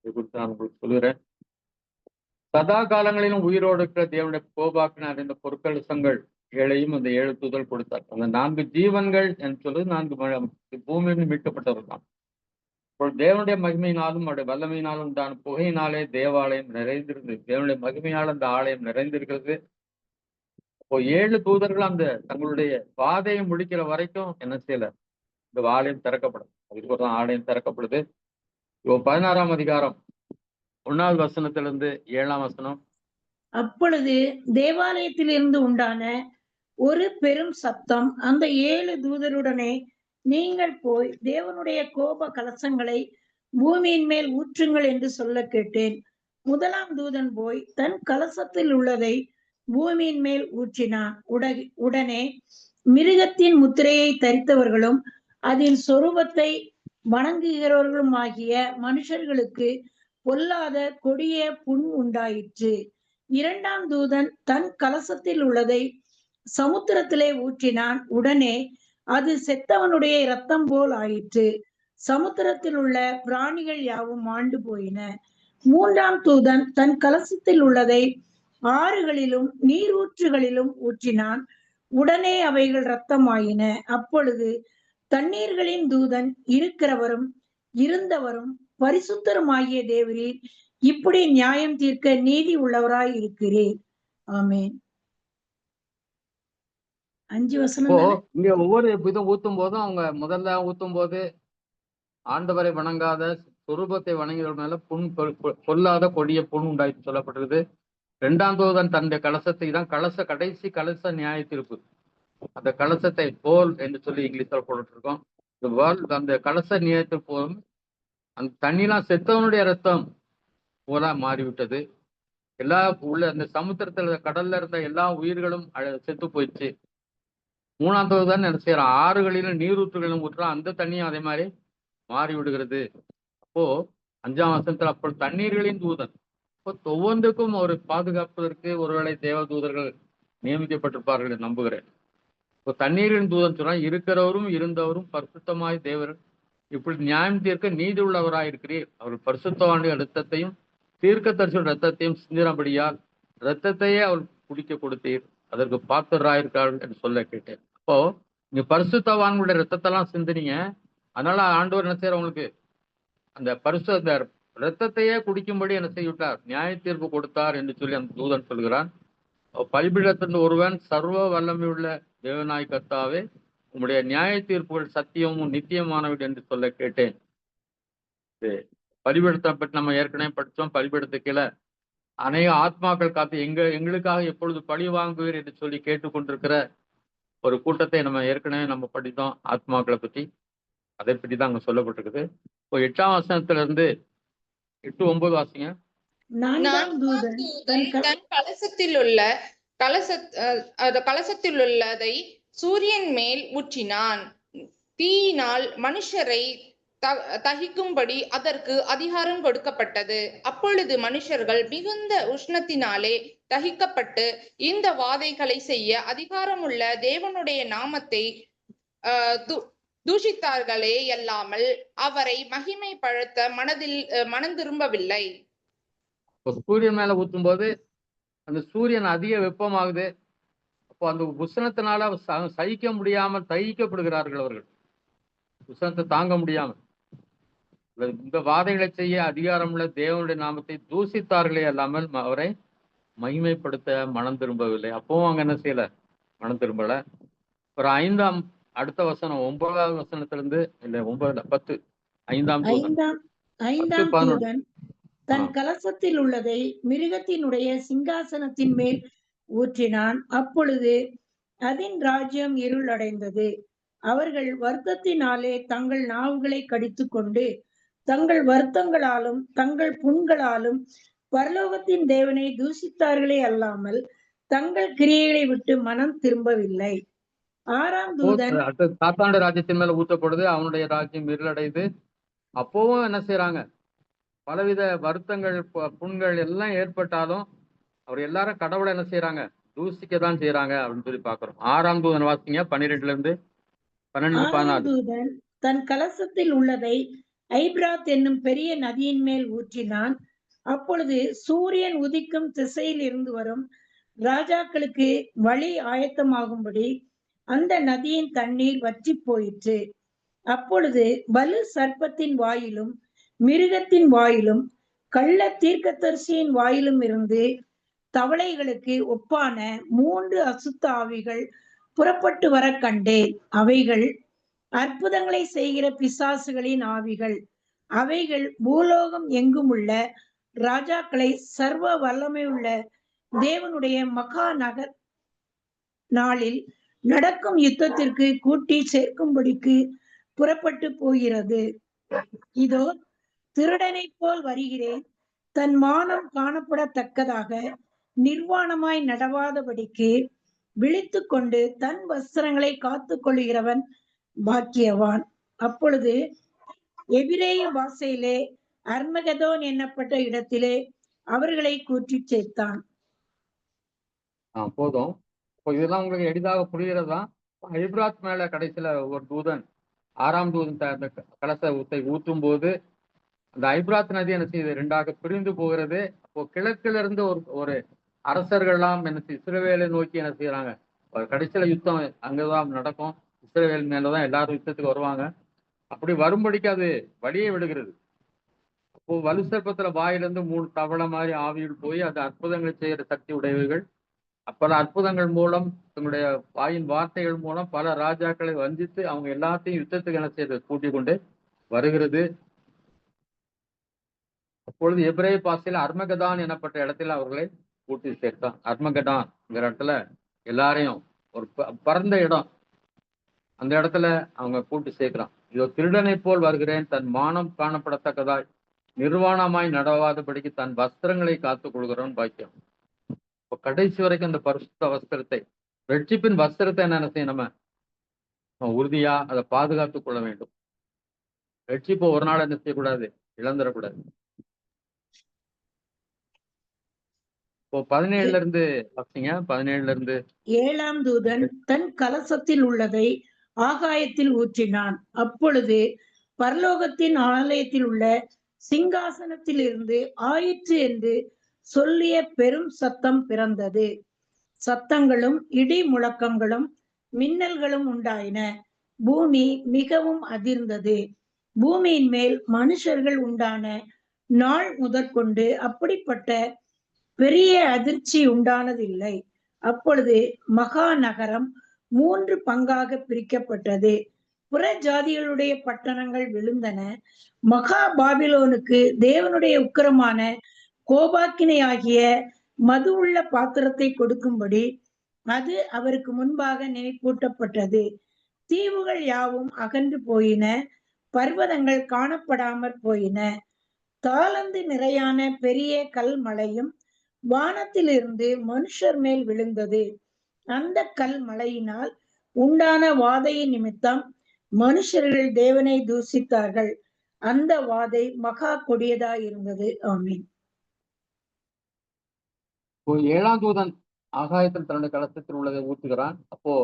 இது குறித்து நான் உங்களுக்கு சொல்லுகிறேன். சதா காலங்களிலும் உயிரோடு இருக்கிற தேவனுடைய கோபாக்கினார் இந்த பொற்கலசங்கள் 7ஐயும் அந்த 7 தூதர்கள் கொடுத்தார். அந்த 4 ஜீவன்கள் என்று சொல்வது 4 பூமியில் மீட்கப்பட்டவர்கள் தான். தேவனுடைய மகிமையினாலும் அவருடைய வல்லமையினாலும் உண்டான புகையினாலே தேவாலயம் நிறைந்திருந்தது. தேவனுடைய மகிமையால் அந்த ஆலயம் நிறைந்திருக்கிறது. இப்போ 7 தூதர்கள் அந்த தங்களுடைய பாதையை முடிக்கிற வரைக்கும் என்ன செய்யல, இந்த ஆலயம் திறக்கப்படும். அதுக்கு தான் ஆலயம் திறக்கப்படுது. இப்போ 16ஆம் அதிகாரம் 1ஆவது வசனத்திலிருந்து 7ஆம் வசனம். அப்பொழுது தேவாலயத்தில் இருந்து உண்டான ஒரு பெரும் சத்தம், அந்த 7 தூதருடனே நீங்கள் போய் தேவனுடைய கோப கலசங்களை பூமியின் மேல் ஊற்றுங்கள் என்று சொல்ல கேட்டேன். 1ஆம் தூதன் போய் தன் கலசத்தில் உள்ளதை பூமியின் மேல் ஊற்றினான். உடனே மிருகத்தின் முத்திரையை தரித்தவர்களும் அதன் சொரூபத்தை வணங்குகிறவர்களும் ஆகிய மனுஷர்களுக்கு பொல்லாத கொடிய புண் உண்டாயிற்று. இரண்டாம் தூதன் தன் கலசத்தில் உள்ளதை சமுத்திரத்திலே ஊற்றினான். உடனே அது செத்தவனுடைய இரத்தம் போல் ஆயிற்று. சமுத்திரத்தில் உள்ள பிராணிகள் யாவும் மாண்டு போயின. மூன்றாம் தூதன் தன் கலசத்தில் உள்ளதை ஆறுகளிலும் நீரூற்றுகளிலும் ஊற்றினான். உடனே அவைகள் இரத்தமாயின. அப்பொழுது தண்ணீர்களின் தூதன் இருக்கிறவரும் இருந்தவரும் பரிசுத்தருமாகிய தேவரீர், இப்படி நியாயம் தீர்க்க நீதி உள்ளவராய் இருக்கிறீர். ஆமென். 5 வசனம் தானே? இங்க ஒவ்வொரு விதம் ஊத்தும் போதும் அவங்க முதல்ல ஊத்தும் போது ஆண்டவரை வணங்காத சொரூபத்தை வணங்கியவர் மேல பொல்லாத கொடிய புண் உண்டாயிட்டு சொல்லப்பட்டிருக்கு. இரண்டாம் தூதன் தன்னுடைய கலசத்தை தான் கடைசி கலச நியாய தீர்ப்பு. அந்த கலசத்தை போல் என்று சொல்லி இங்கிலீஷ்ல போட்டுருக்கோம். அந்த கலச நியாயத்தில் போதும் அந்த தண்ணிலாம் செத்தவனுடைய ரத்தம் போல மாறிவிட்டது. எல்லா உள்ள அந்த சமுத்திரத்துல கடல்ல இருந்த எல்லா உயிர்களும் செத்து போயிடுச்சு. மூணாம் தூதன் என்ன செய்யறான், ஆறுகளிலும் நீரூற்றுகளிலும் ஊற்றுறான். அந்த தண்ணியும் அதே மாதிரி மாறி விடுகிறது. அப்போ 5ஆம் வசனத்துல அப்போ தண்ணீர்களின் தூதன். இப்போ ஒவ்வொன்றுக்கும் ஒரு பாதுகாப்பதற்கு ஒருவேளை தேவ தூதர்கள் நியமிக்கப்பட்டிருப்பார்கள் என்று நம்புகிறேன். இப்போ தண்ணீரின் தூதன் சொன்னா இருக்கிறவரும் இருந்தவரும் பரிசுத்தமாய் தேவர் இப்படி நியாயம் தீர்க்க நீதி உள்ளவராய் இருக்கிறீர். அவர் பரிசுத்தவானுடைய இரத்தத்தையும் தீர்க்க தரிசன இரத்தத்தையும் சிந்தினபடியால் இரத்தத்தையே அவர் குடிக்க கொடுத்தீர், அதற்கு பாத்திராயிருக்கார்கள் என்று சொல்ல கேட்டேன். அப்போ நீங்க பரிசுத்தவான்களுடைய இரத்தத்தெல்லாம் சிந்தினீங்க, அதனால ஆண்டவர் என்ன செய்யற உங்களுக்கு அந்த பரிசுத்த இரத்தத்தையே குடிக்கும்படி என்ன செய்விட்டார், நியாய தீர்ப்பு கொடுத்தார் என்று சொல்லி அந்த தூதன் சொல்கிறான். பலிபீடத்திலிருந்து ஒருவன் சர்வ வல்லமையுள்ள தேவனாய் கர்த்தாவே, உங்களுடைய நியாய தீர்ப்புகள் சத்தியமும் நித்தியமானவை என்று சொல்ல கேட்டேன். பலிபீடத்தை பற்றி நம்ம ஏற்கனவே படித்தோம். பலிபீடத்தை கீழே அநேக ஆத்மாக்கள் காத்து எங்களுக்காக எப்பொழுது பழி வாங்குவீர் என்று சொல்லி கேட்டுக்கொண்டிருக்கிற ஒரு கூட்டத்தை நம்ம ஏற்கனவே நம்ம படித்தோம். ஆத்மாக்களை பற்றி அதை பற்றி தான் அங்க சொல்லப்பட்டிருக்குது. இப்போ 8ஆம் வசனத்துல இருந்து 8-9 வாசிங்க. நான்காம் தூதன் தன் தன் கலசத்தில் உள்ளதை சூரியன் மேல் ஊற்றினான். தீயினால் மனுஷரை தகிக்கும்படி அதற்கு அதிகாரம் கொடுக்கப்பட்டது. அப்பொழுது மனுஷர்கள் மிகுந்த உஷ்ணத்தினாலே தகிக்கப்பட்டு இந்த வாதைகளை செய்ய அதிகாரமுள்ள தேவனுடைய நாமத்தை தூஷித்தார்களே அல்லாமல் அவரை மகிமைப்படுத்த மனம் திரும்பவில்லை. சூரியன் மேல ஊற்றும் போது அந்த சூரியன் அதிக வெப்பமாகுது. அப்போ அந்த உஷ்ணத்தினால சகிக்க முடியாமல் தகிக்கப்படுகிறார்கள். அவர்கள் உஷ்ணத்தை தாங்க முடியாமல் இந்த வாதைகளை செய்ய அதிகாரமுள்ள தேவனுடைய நாமத்தை தூசித்தார்களே அல்லாமல் அவரை மகிமைப்படுத்த மனம் திரும்பவில்லை. அப்பவும் அவங்க என்ன செய்யல, மனம் திரும்பல. ஒரு 5ஆம் அடுத்த வசனம் 9ஆவது வசனத்திலிருந்து இல்ல 9-10 5ஆம் தூதன் தன் கலசத்தில் உள்ளதை மிருகத்தினுடைய சிங்காசனத்தின் மேல் ஊற்றினான். அப்பொழுது அதன் ராஜ்யம் இருள் அடைந்தது. அவர்கள் வருத்தத்தினாலே தங்கள் நாவுகளை கடித்து கொண்டு தங்கள் வருத்தங்களாலும் தங்கள் புண்களாலும் பரலோகத்தின் தேவனை தூஷித்தார்களே அல்லாமல் தங்கள் கிரியைகளை விட்டு மனம் திரும்பவில்லை. 6ஆம் தூதன் சாத்தானுடைய ராஜ்யத்தின் மேல ஊற்றப்படுது. அவனுடைய ராஜ்யம் இருளடையுது. அப்பவும் என்ன செய்யறாங்க, பலவித வருத்தங்கள் புண்கள் எல்லாம் ஏற்பட்டாலும் அவர் எல்லாரும் கடவுளை என்ன செய்யறாங்க, தூசிக்கதான் செய்யறாங்க அப்படின்னு சொல்லி பாக்குறோம். 6ஆம் தூதன் வாசிங்க 12-14. 6ஆம் தூதன் தன் கலசத்தில் உள்ளதை ஐப்ராத் என்னும் பெரிய நதியின் மேல் ஊற்றினான். அப்பொழுது சூரியன் உதிக்கும் திசையில் இருந்து வரும் ராஜாக்களுக்கு வழி ஆயத்தமாகும்படி அந்த நதியின் தண்ணீர் வற்றி போயிற்று. அப்பொழுது வலு சர்ப்பத்தின் வாயிலும் மிருகத்தின் வாயிலும் கள்ள தீர்க்கதரிசியின் வாயிலும் இருந்து தவளைகளுக்கு ஒப்பான 3 அசுத்த ஆவிகள் புறப்பட்டு வர கண்டேன். அவைகள் அற்புதங்களை செய்கிற பிசாசுகளின் ஆவிகள். அவைகள் பூலோகம் எங்கும் உள்ள ராஜாக்களை சர்வ வல்லமை உள்ள தேவனுடைய மகா நகர் நாளில் நடக்கும் யுத்தத்திற்கு கூட்டி சேர்க்கும்படிக்கு புறப்பட்டு போகிறது. இதோ திருடனை போல் வருகிறேன். தன் மானம் காணப்படத்தக்கதாக நிர்வாணமாய் நடவாதபடிக்கு விழித்து கொண்டு தன் வஸ்திரங்களை காத்து கொள்கிறவன் பாக்கியவான். அப்பொழுது எபிரேய பாஷையிலே அர்மகதோன் என்னப்பட்ட இடத்திலே அவர்களை கூட்டி சேர்த்தான். போதும். இப்போ இதெல்லாம் உங்களுக்கு எளிதாக புரிகிறதா? ஐப்ராத் மேல கடைசியில ஒரு தூதன் 6ஆம் தூதன் அந்த கலசத்தை ஊற்றும் போது அந்த ஐப்ராத் நதி என்ன செய்யுது? 2ஆக பிரிந்து போகிறது. அப்போ கிழக்குல இருந்து ஒரு ஒரு அரசர்கள்லாம் என்ன செய்ய இஸ்ரவேலை நோக்கி என்ன செய்யறாங்க? கடைசியில யுத்தம் அங்கதான் நடக்கும். இஸ்ரவேல் மேலதான் எல்லாரும் யுத்தத்துக்கு வருவாங்க. அப்படி வரும்படிக்கு அது வழியை விடுகிறது. அப்போ வலு சர்ப்பத்துல வாயிலிருந்து 3 தவளை மாதிரி ஆவியில் போய் அது அற்புதங்களை செய்கிற சக்தி உடையவர்கள். பல அற்புதங்கள் மூலம் தங்களுடைய வாயின் வார்த்தைகள் மூலம் பல ராஜாக்களை வஞ்சித்து அவங்க எல்லாத்தையும் யுத்தத்துக்கு என்ன செய்து கூட்டிக் கொண்டு வருகிறது. அப்பொழுது எபிரேய பாஷையில அர்மகதான் எனப்பட்ட இடத்துல அவர்களை கூட்டி சேர்த்தான். அர்மகடான்ங்கிற இடத்துல எல்லாரையும் ஒரு பரந்த இடம், அந்த இடத்துல அவங்க கூட்டி சேர்க்கிறான். இதோ திருடனை போல் வருகிறேன், தன் மானம் காணப்படத்தக்கதாய் நிர்வாணமாய் நடவாதபடிக்கு தன் வஸ்திரங்களை காத்துக் கொள்கிறவன் பாக்கியம். இப்போ கடைசி வரைக்கும் அந்த பரிசுத்த வஸ்திரத்தை, ரட்சிப்பின் வஸ்திரத்தை என்ன செய்யும்? நம்ம உறுதியா அதை பாதுகாத்துக் கொள்ள வேண்டும். ரட்சிப்பை ஒரு நாள் என்ன செய்யக்கூடாது? இழந்துடக்கூடாது. இப்போ 17ல இருந்து பார்த்தீங்க, 17ல இருந்து 7ஆம் தூதன் தன் கலசத்தில் உள்ளதை ஆகாயத்தில் ஊற்றினான். அப்பொழுது பரலோகத்தின் ஆலயத்தில் உள்ள சிங்காசனத்தில் இருந்து ஆயிற்று என்று சொல்லிய பெரும் சத்தம் பிறந்தது. சத்தங்களும் இடி முழக்கங்களும் மின்னல்களும் உண்டாயின. பூமி மிகவும் அதிர்ந்தது. பூமியின் மேல் மனுஷர்கள் உண்டான நாள் முதற்கொண்டு அப்படிப்பட்ட பெரிய அதிர்ச்சி உண்டானதில்லை. அப்பொழுது மகா நகரம் 3 பங்காக பிரிக்கப்பட்டது. புற ஜாதிகளுடைய பட்டணங்கள் விழுந்தன. மகா பாபிலோனுக்கு தேவனுடைய உக்கிரமான கோபாக்கினையாகிய மது உள்ள பாத்திரத்தை கொடுக்கும்படி அது அவருக்கு முன்பாக நினைப்பூட்டப்பட்டது. தீவுகள் யாவும் அகன்று போயின, பர்வதங்கள் காணப்படாமற் போயின. தாளந்து நிறையான பெரிய கல்மழையும் வானத்திலிருந்து மனுஷர் மேல் விழுந்தது. அந்த கல்மழையினால் உண்டான வாதையின் நிமித்தம் மனுஷர்கள் தேவனை தூசித்தார்கள். அந்த வாதை மகா கொடியதாய் இருந்தது. ஆமீன். 7ஆம் தூதன் ஆகாயத்தில் தன்னுடைய கலசத்தில் உள்ளதை ஊற்றுகிறான். அப்போ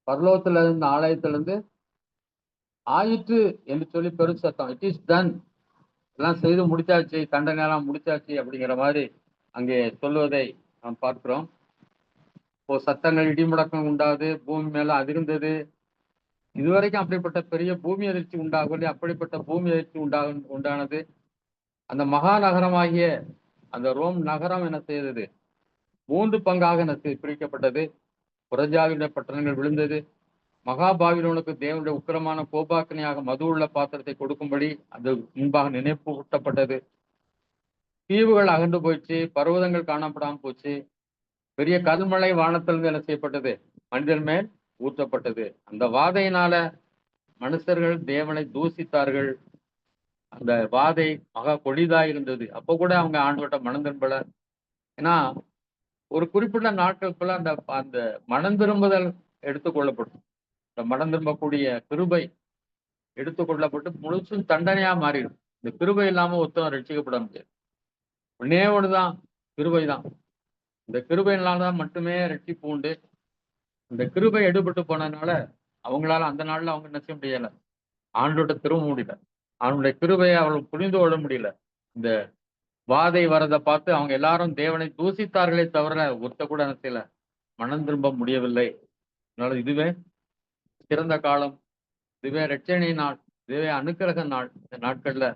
பரலோகத்துல இருந்து ஆலயத்திலிருந்து ஆயிற்று என்று சொல்லி பெரும் சத்தம், இட் இஸ் டன், எல்லாம் செய்து முடிச்சாச்சு, தண்டனை எல்லாம் முடிச்சாச்சு அப்படிங்கிற மாதிரி அங்கே சொல்லுவதை நாம் பார்க்கிறோம். இப்போ சத்தங்கள் இடிமுழக்கம் உண்டாது, பூமி மேல அதிர்ந்தது. இதுவரைக்கும் அப்படிப்பட்ட பெரிய பூமி அதிர்ச்சி உண்டாகவில்லை. அப்படிப்பட்ட பூமி அதிர்ச்சி உண்டானது. அந்த மகா நகரமாகிய அந்த ரோம் நகரம் என்ன செய்தது? 3 பங்காக பிரிக்கப்பட்டது. புறஜாதியுடைய பட்டணங்கள் விழுந்தது. மகாபாபிலோனுக்கு தேவனுடைய உக்கிரமான கோபாக்கினையாக மது உள்ள பாத்திரத்தை கொடுக்கும்படி அது முன்பாக நினைப்பூட்டப்பட்டது. தீவுகள் அகன்று போயிடுச்சு, பர்வதங்கள் காணப்படாமல் போச்சு. பெரிய கல்மழை வானத்திலிருந்து என்ன செய்யப்பட்டது? மனிதன் மேல் ஊற்றப்பட்டது. அந்த வாதையினால மனுஷர்கள் தேவனை தூசித்தார்கள். அந்த வாதை மகா கொடிதா இருந்தது. அப்போ கூட அவங்க ஆண்டவர்கிட்ட மனம் திரும்பல. ஏன்னா ஒரு குறிப்பிட்ட நாட்களுக்குள்ள அந்த அந்த மனம் திரும்புதல் எடுத்துக்கொள்ளப்படும். இந்த மனம் திரும்பக்கூடிய கிருபை எடுத்துக்கொள்ளப்பட்டு முழுசும் தண்டனையா மாறிடும். இந்த கிருபை இல்லாம ஒருத்தம் ரட்சிக்கப்பட முடியாது. ஒன்னே ஒண்ணுதான், கிருபை தான். இந்த கிருபையினால்தான் மட்டுமே ரட்சிப்பு உண்டு. இந்த கிருபை எடுபட்டு போனதுனால அவங்களால அந்த நாள்ல அவங்க என்ன செய்ய முடியல? ஆண்டோட்ட திரும்ப முடியல. அவனுடைய கிருபையை அவர்கள் புரிந்து கொள்ள முடியல. இந்த வாதை வரதை பார்த்து அவங்க எல்லாரும் தேவனை தூசித்தார்களே தவிர ஒருத்த கூட என்ன செய்யல? மனம் திரும்ப முடியவில்லை. அதனால இதுவே சிறந்த காலம், இதுவே ரட்சணை நாள், இதுவே அனுக்கிரக நாள். இந்த நாட்கள்ல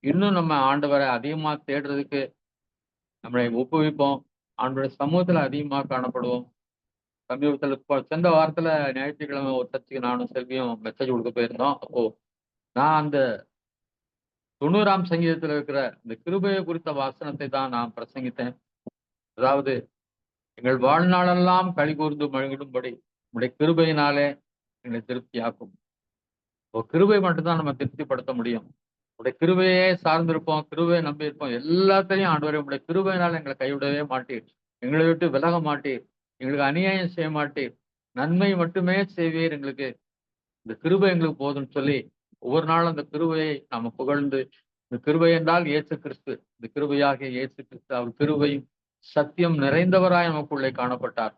இன்னும் நம்ம ஆண்டவரை அதிகமா தேடுறதுக்கு நம்மளை ஒப்புவிப்போம். ஆண்டவருடைய சமூகத்துல அதிகமா காணப்படுவோம். சமீபத்துல சென்ற வாரத்துல ஞாயிற்றுக்கிழமை ஒரு சர்ச்சுக்கு நானும் செல்வியும் மெசேஜ் கொடுக்க போயிருந்தோம். அப்போ நான் அந்த 90ஆம் சங்கீதத்துல இருக்கிற இந்த கிருபையை குறித்த வாசனத்தை தான் நான் பிரசங்கித்தேன். அதாவது எங்கள் வாழ்நாளெல்லாம் களி கூர்ந்து மகிழும்படி உங்களுடைய கிருபையினாலே எங்களை திருப்தியாக்கும். கிருபை மட்டும்தான் நம்ம திருப்திப்படுத்த முடியும். உடைய கிருபையே சார்ந்திருப்போம், கிருபையை நம்பி இருப்போம். எல்லாத்தையும் ஆண்டவரே உடைய கிருபையினால எங்களை கைவிடவே மாட்டீர், எங்களை விட்டு விலக மாட்டீர், எங்களுக்கு அநியாயம் செய்ய மாட்டீர், நன்மை மட்டுமே செய்வீர், எங்களுக்கு இந்த கிருபை எங்களுக்கு போதும்னு சொல்லி ஒவ்வொரு நாளும் அந்த கிருபையை நாம புகழ்ந்து, இந்த கிருபை என்றால் இயேசு கிறிஸ்து, இந்த கிருபையாகிய இயேசு கிறிஸ்து அவர் கிருபையும் சத்தியம் நிறைந்தவராய் நமக்குள்ளே காணப்பட்டார்.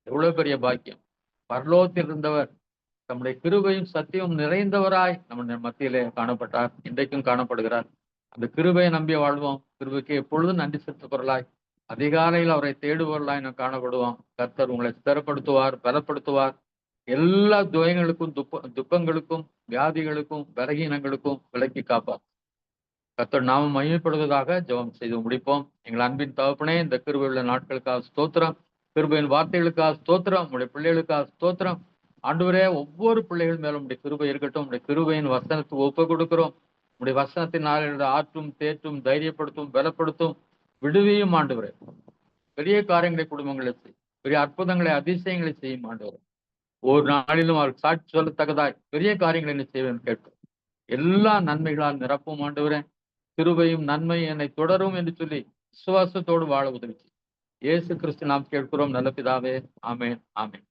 எவ்வளவு பெரிய பாக்கியம்! பரலோகத்தில் இருந்தவர் தம்முடைய கிருபையும் சத்தியம் நிறைந்தவராய் நம்ம மத்தியிலே காணப்பட்டார். இன்றைக்கும் காணப்படுகிறார். அந்த கிருபையை நம்பி வாழ்வோம். கிருபைக்கு எப்பொழுதும் நன்றி செலுத்துபவர்களாய், அதிகாலையில் அவரை தேடுபவர்களாய் நாம் காணப்படுவோம். கர்த்தர் உங்களை ஸ்திரப்படுத்துவார், பலப்படுத்துவார். எல்லா துயங்களுக்கும் துக்கங்களுக்கும் வியாதிகளுக்கும் பலகீனங்களுக்கும் விலக்கி காப்பார். கர்த்தர் நாமம் மகிமைப்படுவதாக ஜெபம் செய்து முடிப்போம். எங்கள் அன்பின் தகப்பனே, இந்த கிருபையுள்ள நாட்களுக்காக ஸ்தோத்திரம், கிருபையின் வார்த்தைகளுக்காக ஸ்தோத்திரம், உங்களுடைய பிள்ளைகளுக்காக ஸ்தோத்திரம். ஆண்டவரே, ஒவ்வொரு பிள்ளைகள் மேலும் உடைய கிருபை இருக்கட்டும். உடைய கிருபையின் வசனத்துக்கு ஒப்பு கொடுக்கிறோம். உடைய வசனத்தினால் ஆற்றும், தேற்றும், தைரியப்படுத்தும், பலப்படுத்தும், விடுவியும் ஆண்டவரே. பெரிய காரியங்களை குடும்பங்களை செய்யும், பெரிய அற்புதங்களை அதிசயங்களை செய்யும் ஆண்டவரே. ஒரு நாளிலும் அவர் சாட்சி சொல்லத்தக்கதாய் பெரிய காரியங்களை என்ன செய்வேன் கேட்கும். எல்லா நன்மைகளால் நிரப்பும் ஆண்டவரே. கிருபையும் நன்மையும் என்னை தொடரும் என்று சொல்லி விசுவாசத்தோடு வாழ உதவி. இயேசு கிறிஸ்து நாம் கேட்கிறோம் நல்ல பிதாவே. ஆமென், ஆமென்.